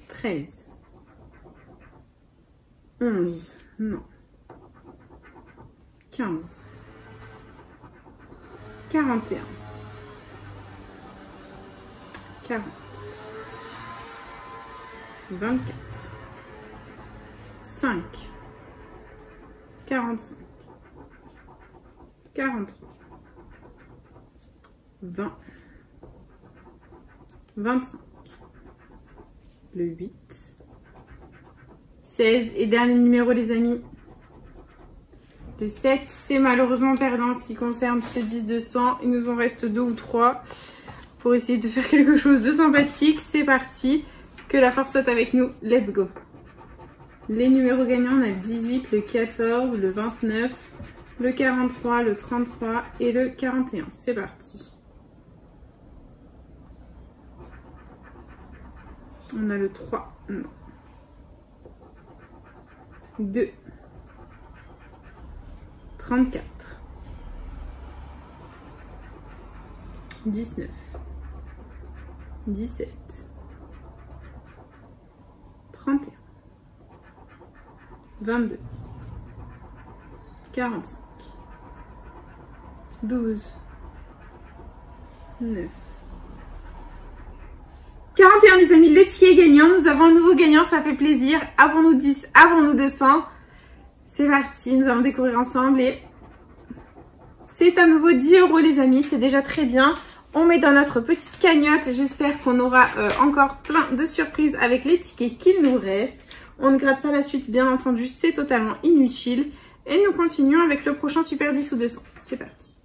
13, 11, non, 15, 41, 40, 24, 5, 45, 43, 20, 25, le 8, 16 et dernier numéro les amis. Le 7, c'est malheureusement perdant en ce qui concerne ce 10-200. Il nous en reste 2 ou 3 pour essayer de faire quelque chose de sympathique. C'est parti. Que la force soit avec nous. Let's go. Les numéros gagnants, on a le 18, le 14, le 29, le 43, le 33 et le 41. C'est parti. On a le 3, non. 2. 34, 19, 17, 31, 22, 45, 12, 9, 41 les amis, le ticket est gagnant, nous avons un nouveau gagnant, ça fait plaisir. Avons-nous 10, avons-nous 200? C'est parti, nous allons découvrir ensemble et c'est à nouveau 10 € les amis, c'est déjà très bien. On met dans notre petite cagnotte, j'espère qu'on aura encore plein de surprises avec les tickets qu'il nous reste. On ne gratte pas la suite bien entendu, c'est totalement inutile. Et nous continuons avec le prochain Super 10 ou 200, c'est parti.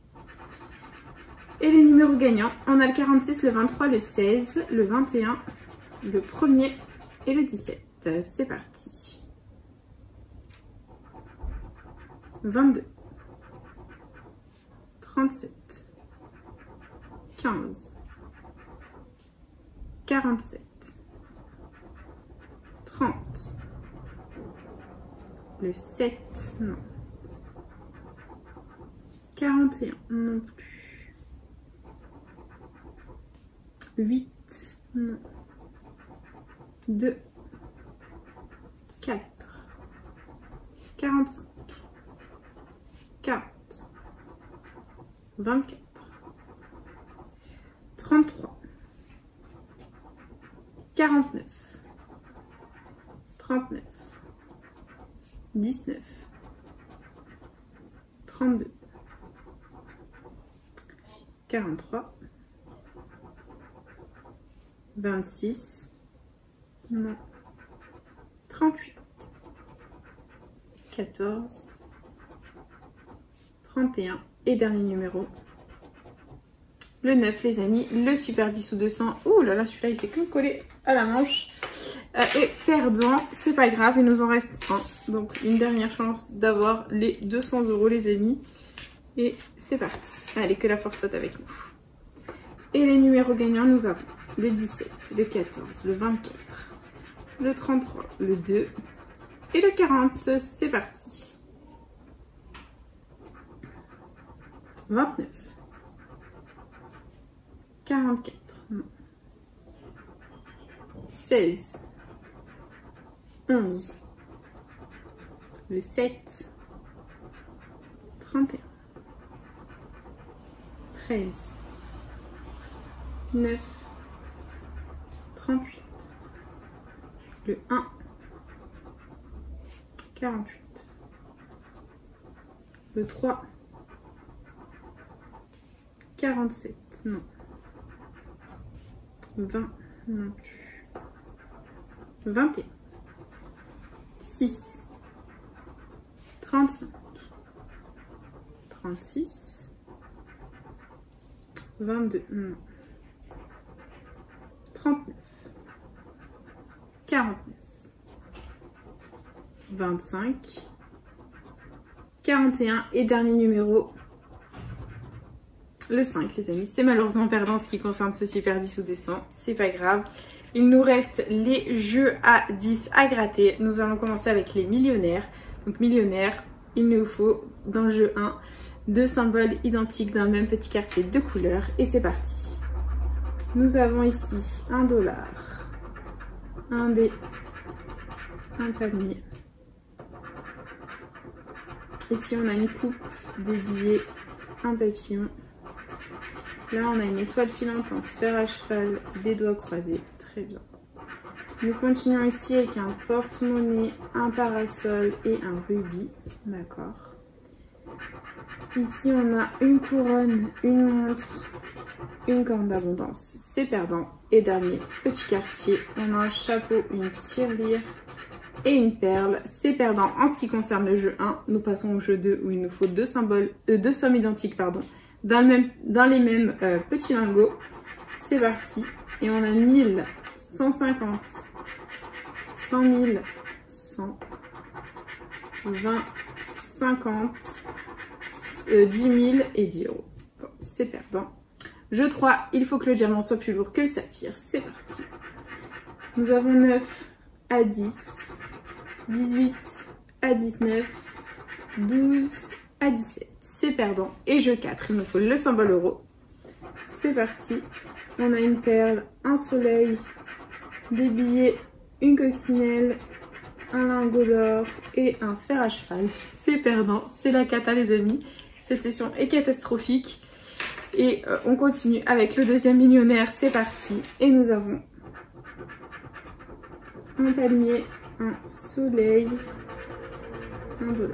Et les numéros gagnants, on a le 46, le 23, le 16, le 21, le 1er et le 17. C'est parti. 22, 37, 15, 47, 30, le 7, non, 41, non plus, 8, non, 2, 4, 45, 40, 24, 33, 49, 39, 19, 32, 43, 26, non, 38, 14, 31 et dernier numéro, le 9 les amis, le super 10 ou 200, ouh là là celui-là il fait que me coller à la manche, et perdant, c'est pas grave, il nous en reste un, donc une dernière chance d'avoir les 200 € les amis, et c'est parti, allez que la force soit avec nous. Et les numéros gagnants, nous avons le 17, le 14, le 24, le 33, le 2 et le 40. C'est parti. 29, 44, non. 16, 11, le 7, 31, 13, 9, 38, le 1, 48, le 3, 47, non, 20, non plus, 21, 6, 35, 36, 22, non, 39, 49, 25, 41 et dernier numéro, le 5 les amis. C'est malheureusement perdant en ce qui concerne ce super 10 ou 200, c'est pas grave. Il nous reste les jeux à 10 à gratter. Nous allons commencer avec les millionnaires. Donc millionnaires, il nous faut dans le jeu 1 deux symboles identiques d'un même petit quartier de couleurs et c'est parti. Nous avons ici $1, un dé, un palmier. Ici on a une coupe, des billets, un papillon. Là on a une étoile filante, un fer à cheval, des doigts croisés. Très bien. Nous continuons ici avec un porte-monnaie, un parasol et un rubis. D'accord. Ici on a une couronne, une montre, une corne d'abondance. C'est perdant. Et dernier petit quartier, on a un chapeau, une tirelire et une perle. C'est perdant en ce qui concerne le jeu 1. Nous passons au jeu 2 où il nous faut deux sommes identiques pardon, dans les mêmes petits lingots. C'est parti. Et on a 1000, 150, 100 000, 100, 20, 50, 10 000 et 10 €. Bon, c'est perdant. Jeu 3, il faut que le diamant soit plus lourd que le saphir. C'est parti. Nous avons 9 à 10, 18 à 19, 12 à 17. C'est perdant. Et jeu 4, il nous faut le symbole euro. C'est parti. On a une perle, un soleil, des billets, une coccinelle, un lingot d'or et un fer à cheval. C'est perdant. C'est la cata les amis. Cette session est catastrophique. Et on continue avec le deuxième millionnaire. C'est parti. Et nous avons un palmier, un soleil, $1.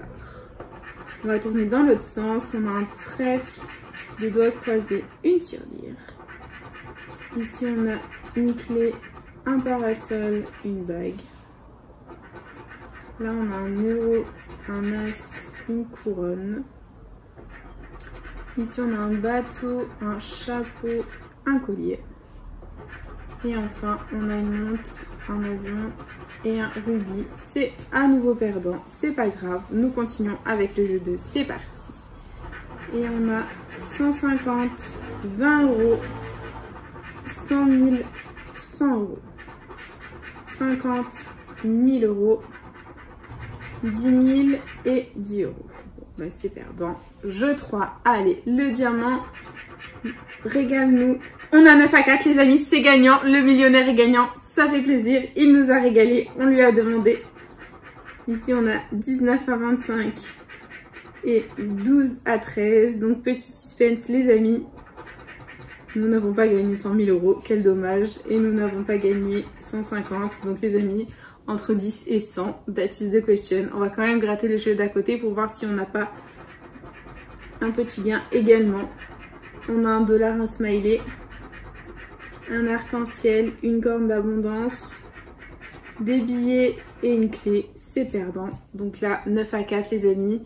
On va tourner dans l'autre sens. On a un trèfle, des doigts croisés, une tirelire. Ici on a une clé, un parasol, une bague. Là on a un euro, un as, une couronne. Ici on a un bateau, un chapeau, un collier. Et enfin on a une montre, un avion et un rubis. C'est à nouveau perdant, c'est pas grave. Nous continuons avec le jeu 2, c'est parti. Et on a 150, 20 €, 100 000, 100 €, 50, 1000 €, 10 000 et 10 €. Bon, bah c'est perdant. Jeu 3, allez, le diamant, régale-nous. On a 9 à 4 les amis, c'est gagnant, le millionnaire est gagnant, ça fait plaisir, il nous a régalé, on lui a demandé. Ici on a 19 à 25 et 12 à 13, donc petit suspense les amis. Nous n'avons pas gagné 100 000 €, quel dommage, et nous n'avons pas gagné 150, donc les amis, entre 10 et 100, that is the question. On va quand même gratter le jeu d'à côté pour voir si on n'a pas un petit gain également. On a $1, un smiley, un arc-en-ciel, une corne d'abondance, des billets, et une clé, c'est perdant. Donc là, 9 à 4 les amis.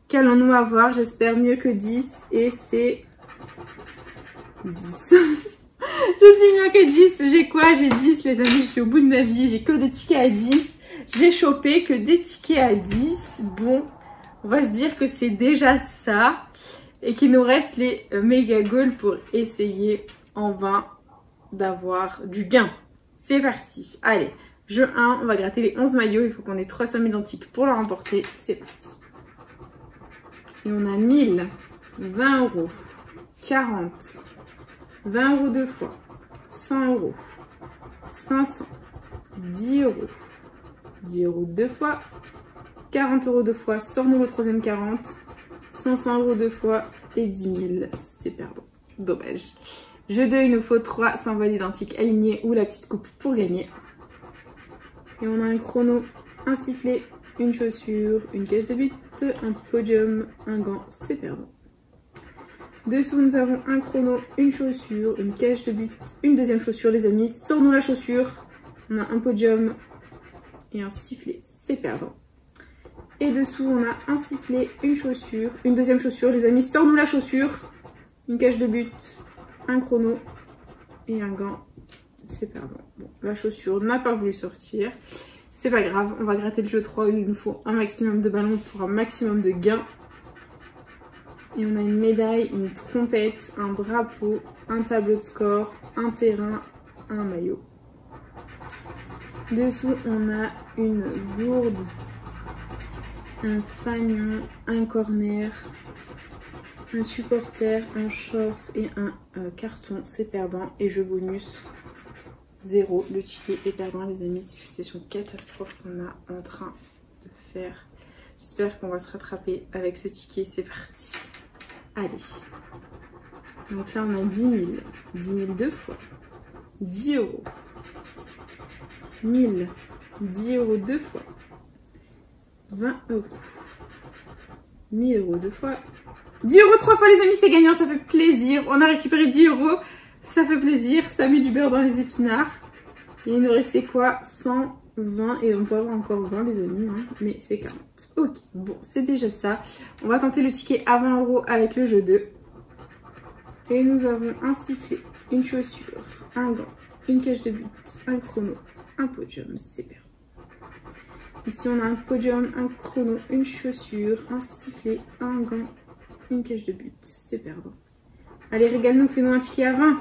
Qu'allons-nous avoir? J'espère mieux que 10 et c'est 10. Je dis mieux que 10. J'ai quoi? J'ai 10 les amis, je suis au bout de ma vie. J'ai que des tickets à 10. J'ai chopé que des tickets à 10. Bon, on va se dire que c'est déjà ça. Et qu'il nous reste les méga goals pour essayer en vain d'avoir du gain. C'est parti. Allez, jeu 1, on va gratter les 11 maillots. Il faut qu'on ait 3 sommes identiques pour le remporter. C'est parti. Et on a 1000, 20 euros, 40, 20 euros deux fois, 100 euros, 500, 10 euros, 10 euros deux fois, 40 euros deux fois, sors-nous le troisième 40, 500 euros deux fois et 10 000, c'est perdant. Dommage. Jeu 2, il nous faut 3 symboles identiques alignés ou la petite coupe pour gagner. Et on a un chrono, un sifflet, une chaussure, une cage de but, un podium, un gant, c'est perdant. Dessous, nous avons un chrono, une chaussure, une cage de but, une deuxième chaussure, les amis. Sors-nous la chaussure. On a un podium et un sifflet, c'est perdant. Et dessous, on a un sifflet, une chaussure, une deuxième chaussure, les amis. Sors-nous la chaussure, une cage de but, un chrono et un gant, c'est perdant. Bon, la chaussure n'a pas voulu sortir. C'est pas grave, on va gratter le jeu 3 où il nous faut un maximum de ballons pour un maximum de gains. Et on a une médaille, une trompette, un drapeau, un tableau de score, un terrain, un maillot. Dessous, on a une gourde, un fanion, un corner, un supporter, un short et un carton. C'est perdant. Et jeu bonus 0. Le ticket est perdant les amis. C'est une session catastrophe qu'on a en train de faire. J'espère qu'on va se rattraper avec ce ticket. C'est parti. Allez. Donc là on a 10 000. 10 000 deux fois. 10 euros. 1000. 10 euros deux fois. 20 euros. 1000 euros deux fois. 10 euros trois fois les amis, c'est gagnant, ça fait plaisir. On a récupéré 10 euros, ça fait plaisir. Ça met du beurre dans les épinards. Et il nous restait quoi? 120 et on peut avoir encore 20 les amis, hein, mais c'est 40. Ok, bon, c'est déjà ça. On va tenter le ticket à 20 euros avec le jeu 2. Et nous avons un sifflet, une chaussure, un gant, une cage de but, un chrono, un podium, c'est perdu. Ici on a un podium, un chrono, une chaussure, un sifflet, un gant, une cage de but, c'est perdant. Allez, régale-nous, fais-nous un ticket à 20.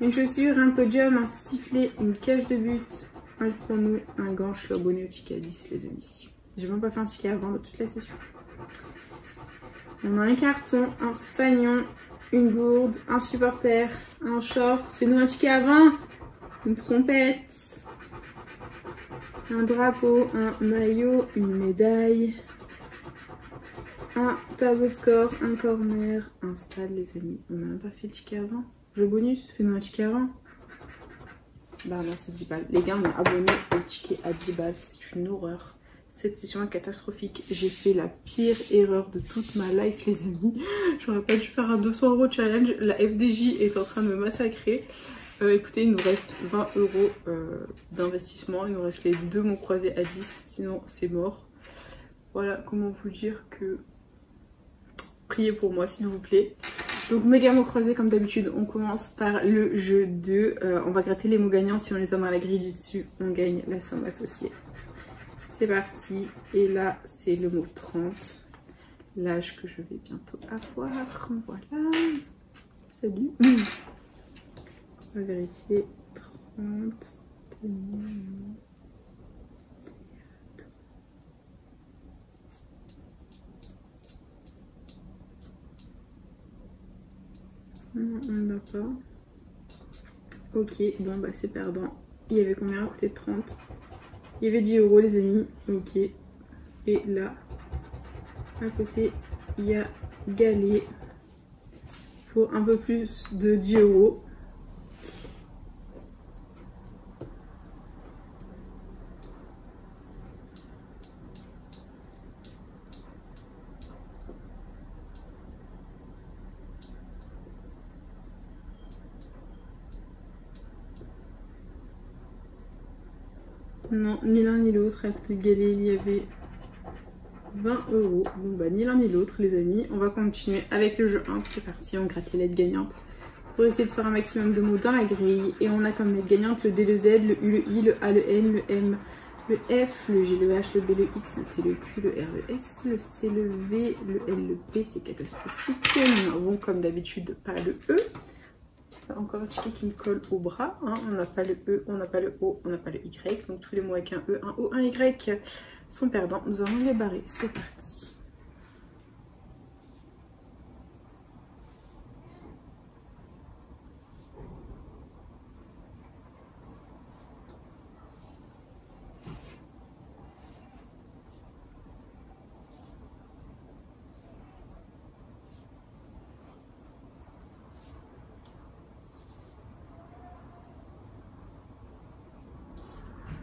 Une chaussure, un podium, un sifflet, une cage de but, un chrono, un gant. Je suis abonnée au ticket à 10 les amis. J'ai même pas fait un ticket à 20 de toute la session. On a un carton, un fanion, une gourde, un supporter, un short. Fais-nous un ticket à 20. Une trompette, un drapeau, un maillot, une médaille, un tableau de score, un corner, un stade les amis. On n'a même pas fait le ticket à 20. Jeu bonus, fais-nous un ticket à 20. Bah non, c'est 10 balles. Les gars, on est abonnés au ticket à 10 balles. C'est une horreur. Cette session est catastrophique. J'ai fait la pire erreur de toute ma life les amis. J'aurais pas dû faire un 200 € challenge. La FDJ est en train de me massacrer. Écoutez, il nous reste 20 euros d'investissement. Il nous reste les 2 mots croisés à 10. Sinon, c'est mort. Voilà, comment vous dire que... Priez pour moi, s'il vous plaît. Donc, méga mots croisés, comme d'habitude, on commence par le jeu 2. On va gratter les mots gagnants. Si on les a dans la grille du dessus, on gagne la somme associée. C'est parti. Et là, c'est le mot 30. L'âge que je vais bientôt avoir. Voilà. Salut. On va vérifier. 30. Non, on ne l'a pas. Ok, bon bah c'est perdant. Il y avait combien à côté de 30? Il y avait 10 euros les amis. Ok. Et là, à côté, il y a Galet pour un peu plus de 10 euros. Non, ni l'un ni l'autre. Avec le galet, il y avait 20 €. Bon bah ni l'un ni l'autre les amis. On va continuer avec le jeu 1. C'est parti, on gratte les lettres gagnantes pour essayer de faire un maximum de mots dans la grille. Et on a comme lettres gagnantes le D, le Z, le U, le I, le A, le N, le M, le F, le G, le H, le B, le X, le T, le Q, le R, le S, le C, le V, le L, le P, c'est catastrophique. Nous n'avons comme d'habitude pas le E. Encore un ticket qui me colle au bras. Hein. On n'a pas le E, on n'a pas le O, on n'a pas le Y. Donc tous les mots avec un E, un O, un Y sont perdants. Nous allons les barrer. C'est parti.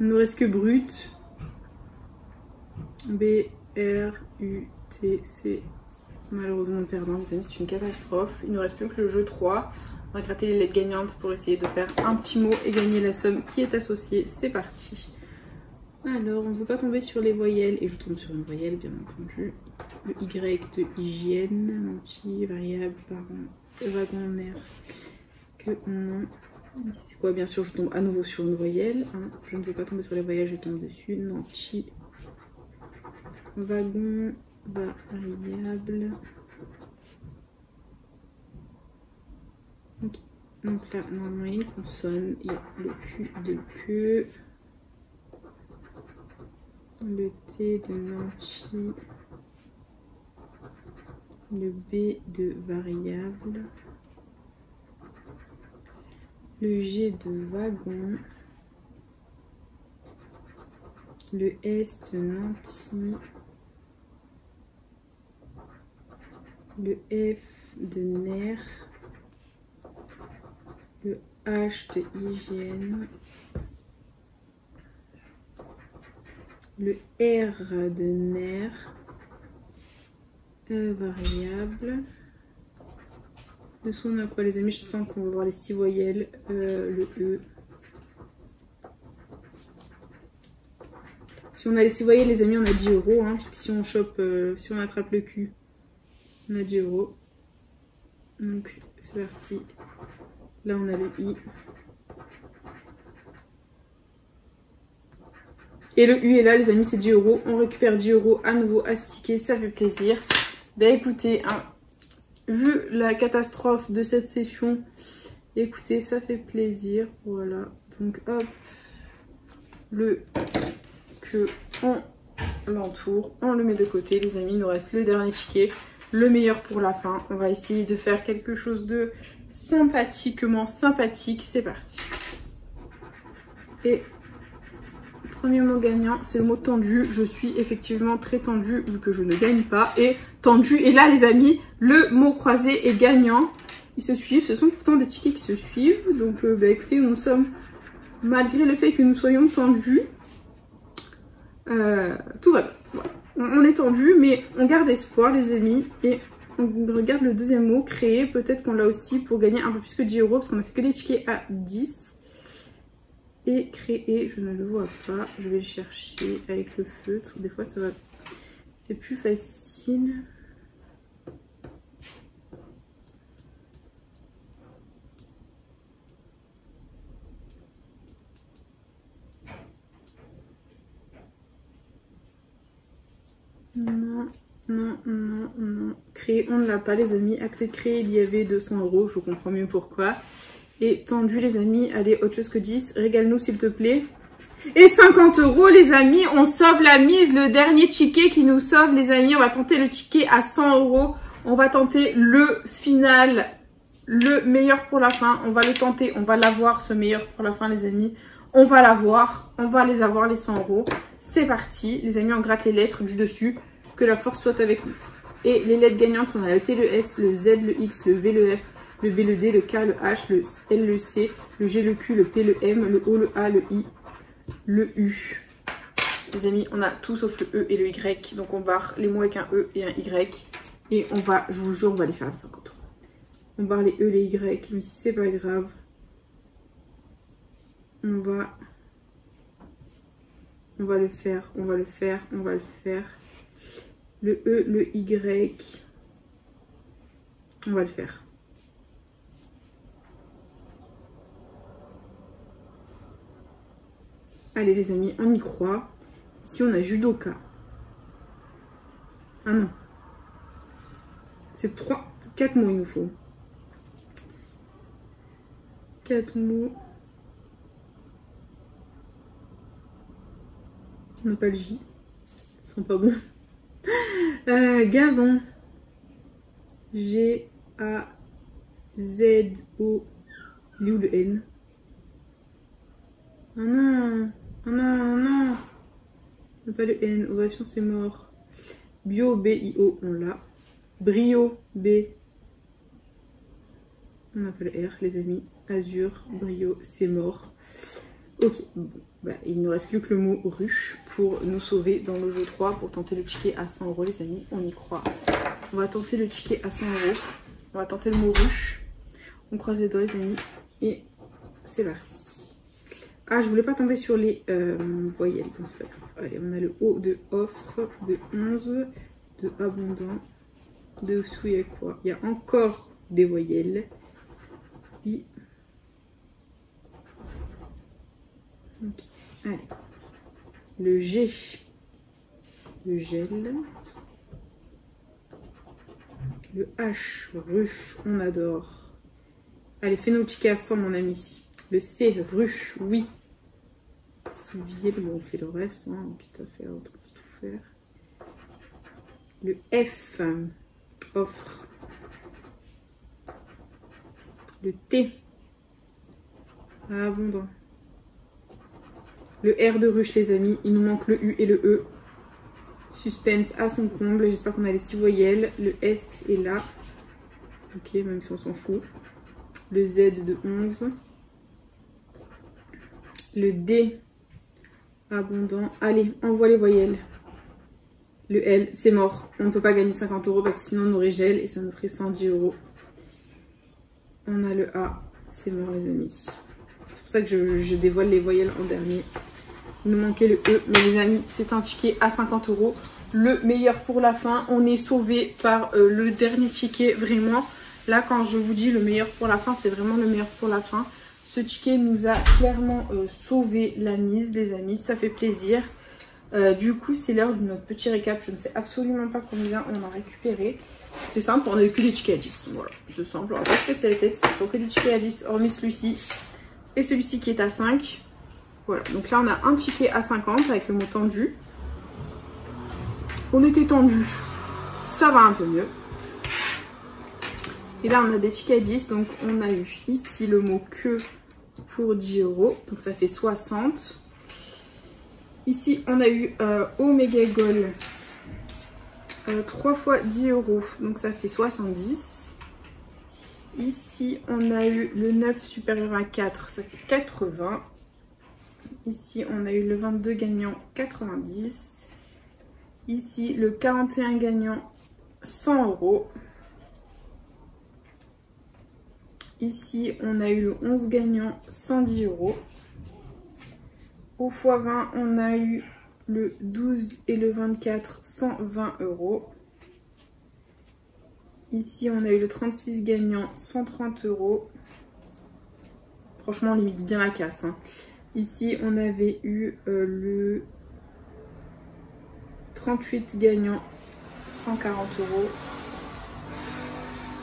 Il ne nous reste que brut. B, R, U, T, C. Malheureusement perdant, les amis, c'est une catastrophe. Il ne nous reste plus que le jeu 3. On va gratter les lettres gagnantes pour essayer de faire un petit mot et gagner la somme qui est associée. C'est parti. Alors, on ne veut pas tomber sur les voyelles. Et je tombe sur une voyelle, bien entendu. Le Y de hygiène, menti, variable, parent, wagon, nerf, que non. C'est quoi? Bien sûr, je tombe à nouveau sur une voyelle. Hein. Je ne veux pas tomber sur les voyelles, je tombe dessus. Nanti, wagon, variable. Ok. Donc là, normalement, il y a une consonne. Il y a le Q de queue. Le T de Nanti. Le B de variable. Le G de wagon, le S de Nanti, le F de nerf, le H de hygiène, le R de nerf, variable. Dessous on a quoi les amis? Je sens qu'on va voir les 6 voyelles, le E. Si on a les 6 voyelles les amis on a 10 €, hein, parce que si on chope, si on attrape le Q, on a 10 €. Donc c'est parti. Là on a le I. Et le U est là les amis, c'est 10 €. On récupère 10 € à nouveau à sticker, ça fait plaisir. Bah écoutez, hein, vu la catastrophe de cette session, écoutez, ça fait plaisir. Voilà, donc hop, le que on l'entoure, on le met de côté les amis. Il nous reste le dernier ticket, le meilleur pour la fin. On va essayer de faire quelque chose de sympathiquement sympathique. C'est parti. Et premier mot gagnant, c'est le mot tendu. Je suis effectivement très tendue vu que je ne gagne pas. Et tendu, et là les amis, le mot croisé est gagnant. Ils se suivent, ce sont pourtant des tickets qui se suivent. Donc bah, écoutez, nous sommes, malgré le fait que nous soyons tendus, tout va bien. Voilà. On est tendu, mais on garde espoir les amis. Et on regarde le deuxième mot, créer. Peut-être qu'on l'a aussi pour gagner un peu plus que 10 €, parce qu'on a fait que des tickets à 10. Et créer, je ne le vois pas. Je vais le chercher avec le feutre. Des fois, ça va. C'est plus facile. Non, non, non, non. Créer, on ne l'a pas, les amis. Acte créer, il y avait 200 €. Je comprends mieux pourquoi. Et tendu, les amis. Allez, autre chose que 10. Régale-nous, s'il te plaît. Et 50 € les amis, on sauve la mise, le dernier ticket qui nous sauve les amis. On va tenter le ticket à 100 €. On va tenter le final, le meilleur pour la fin. On va le tenter, on va l'avoir ce meilleur pour la fin les amis. On va l'avoir, on va les avoir les 100 €. C'est parti les amis, on gratte les lettres du dessus. Que la force soit avec nous. Et les lettres gagnantes, on a le T, le S, le Z, le X, le V, le F, le B, le D, le K, le H, le L, le C, le G, le Q, le P, le M, le O, le A, le I, le U. Les amis, on a tout sauf le E et le Y. Donc on barre les mots avec un E et un Y. Et on va, je vous jure, on va les faire à 50 €. On barre les E, les Y, mais c'est pas grave. On va on va le faire, on va le faire, on va le faire. Le E, le Y, on va le faire. Allez les amis, on y croit. Ici on a judoka. Ah non. C'est 4 mots il nous faut. 4 mots. On n'a pas le J. Ils sont pas bons. Gazon. G-A-Z-O. Il est où le N? Oh non. Oh non, oh non. On n'a pas le N. Ovation, c'est mort. Bio, B-I-O, on l'a. Brio, B. On n'a pas le R, les amis. Azur, brio, c'est mort. Ok, bon, bah, il ne reste plus que le mot ruche pour nous sauver dans le jeu 3 pour tenter le ticket à 100 € les amis, on y croit. On va tenter le ticket à 100 €. On va tenter le mot ruche. On croise les doigts les amis et c'est parti. Ah, je voulais pas tomber sur les voyelles, donc c'est pas grave. Allez, on a le O de offre, de 11, de abondant, de dessous il y a quoi? Il y a encore des voyelles. I. Okay. Allez, le G, le gel, le H, ruche, on adore. Allez, fais-nous le ticket à 100 mon ami. Le C, ruche, oui. C'est bien, mais on fait le reste, hein, quitte à faire, tout faire. Le F, offre. Le T, abondant. Le R de ruche les amis, il nous manque le U et le E. Suspense à son comble, j'espère qu'on a les 6 voyelles. Le S est là. Ok, même si on s'en fout. Le Z de 11. Le D, abondant. Allez, envoie les voyelles. Le L, c'est mort. On ne peut pas gagner 50 € parce que sinon on aurait gel et ça nous ferait 110 €. On a le A, c'est mort les amis. C'est pour ça que je dévoile les voyelles en dernier. Il nous manquait le E, mais les amis, c'est un ticket à 50 €. Le meilleur pour la fin. On est sauvé par le dernier ticket, vraiment. Là, quand je vous dis le meilleur pour la fin, c'est vraiment le meilleur pour la fin. Ce ticket nous a clairement sauvé la mise, les amis. Ça fait plaisir. Du coup, c'est l'heure de notre petit récap. Je ne sais absolument pas combien on a récupéré. C'est simple, on a eu que des tickets à 10. Voilà, c'est simple. On va pas se casser la tête. Il faut que des tickets à 10, hormis celui-ci. Et celui-ci qui est à 5. Voilà, donc là, on a un ticket à 50 avec le mot tendu. On était tendu. Ça va un peu mieux. Et là, on a des tickets à 10. Donc, on a eu ici le mot que pour 10 €. Donc, ça fait 60. Ici, on a eu Omega Gold 3 fois 10 €, donc ça fait 70. Ici, on a eu le 9 supérieur à 4, ça fait 80. Ici, on a eu le 22 gagnant, 90. Ici, le 41 gagnant, 100 €. Ici, on a eu le 11 gagnant, 110 €. Au x20, on a eu le 12 et le 24, 120 €. Ici, on a eu le 36 gagnant, 130 €. Franchement, on limite bien la casse. Hein. Ici, on avait eu le 38 gagnant, 140 €.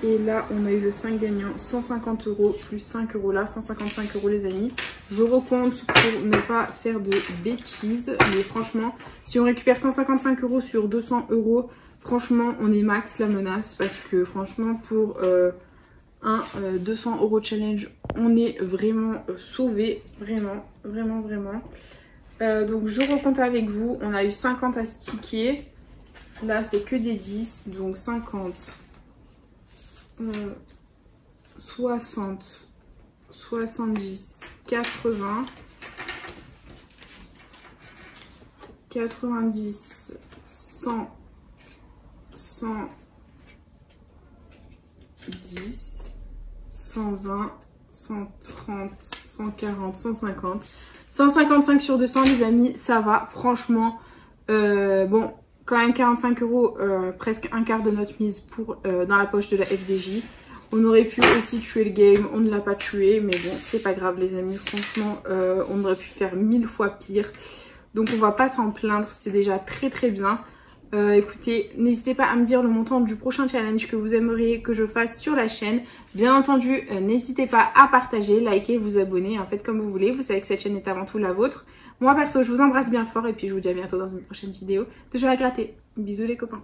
Et là, on a eu le 5 gagnant, 150 € plus 5 € là, 155 € les amis. Je recompte pour ne pas faire de bêtises. Mais franchement, si on récupère 155 € sur 200 €, franchement, on est max la menace. Parce que franchement, pour un 200 € challenge, on est vraiment sauvé. Vraiment, vraiment, vraiment. Donc, je recompte avec vous. On a eu 50 à sticker. Là, c'est que des 10. Donc, 50... 60, 70, 80, 90, 100, 110, 120, 130, 140, 150. 155 sur 200 les amis, ça va. Franchement, bon, quand même 45 €, presque un quart de notre mise pour dans la poche de la FDJ. On aurait pu aussi tuer le game, on ne l'a pas tué, mais bon, c'est pas grave les amis, franchement, on aurait pu faire 1000 fois pire. Donc on va pas s'en plaindre, c'est déjà très très bien. Écoutez, n'hésitez pas à me dire le montant du prochain challenge que vous aimeriez que je fasse sur la chaîne. Bien entendu, n'hésitez pas à partager, liker, vous abonner, en fait comme vous voulez. Vous savez que cette chaîne est avant tout la vôtre. Moi perso, je vous embrasse bien fort et puis je vous dis à bientôt dans une prochaine vidéo de jeux à gratter. Bisous les copains.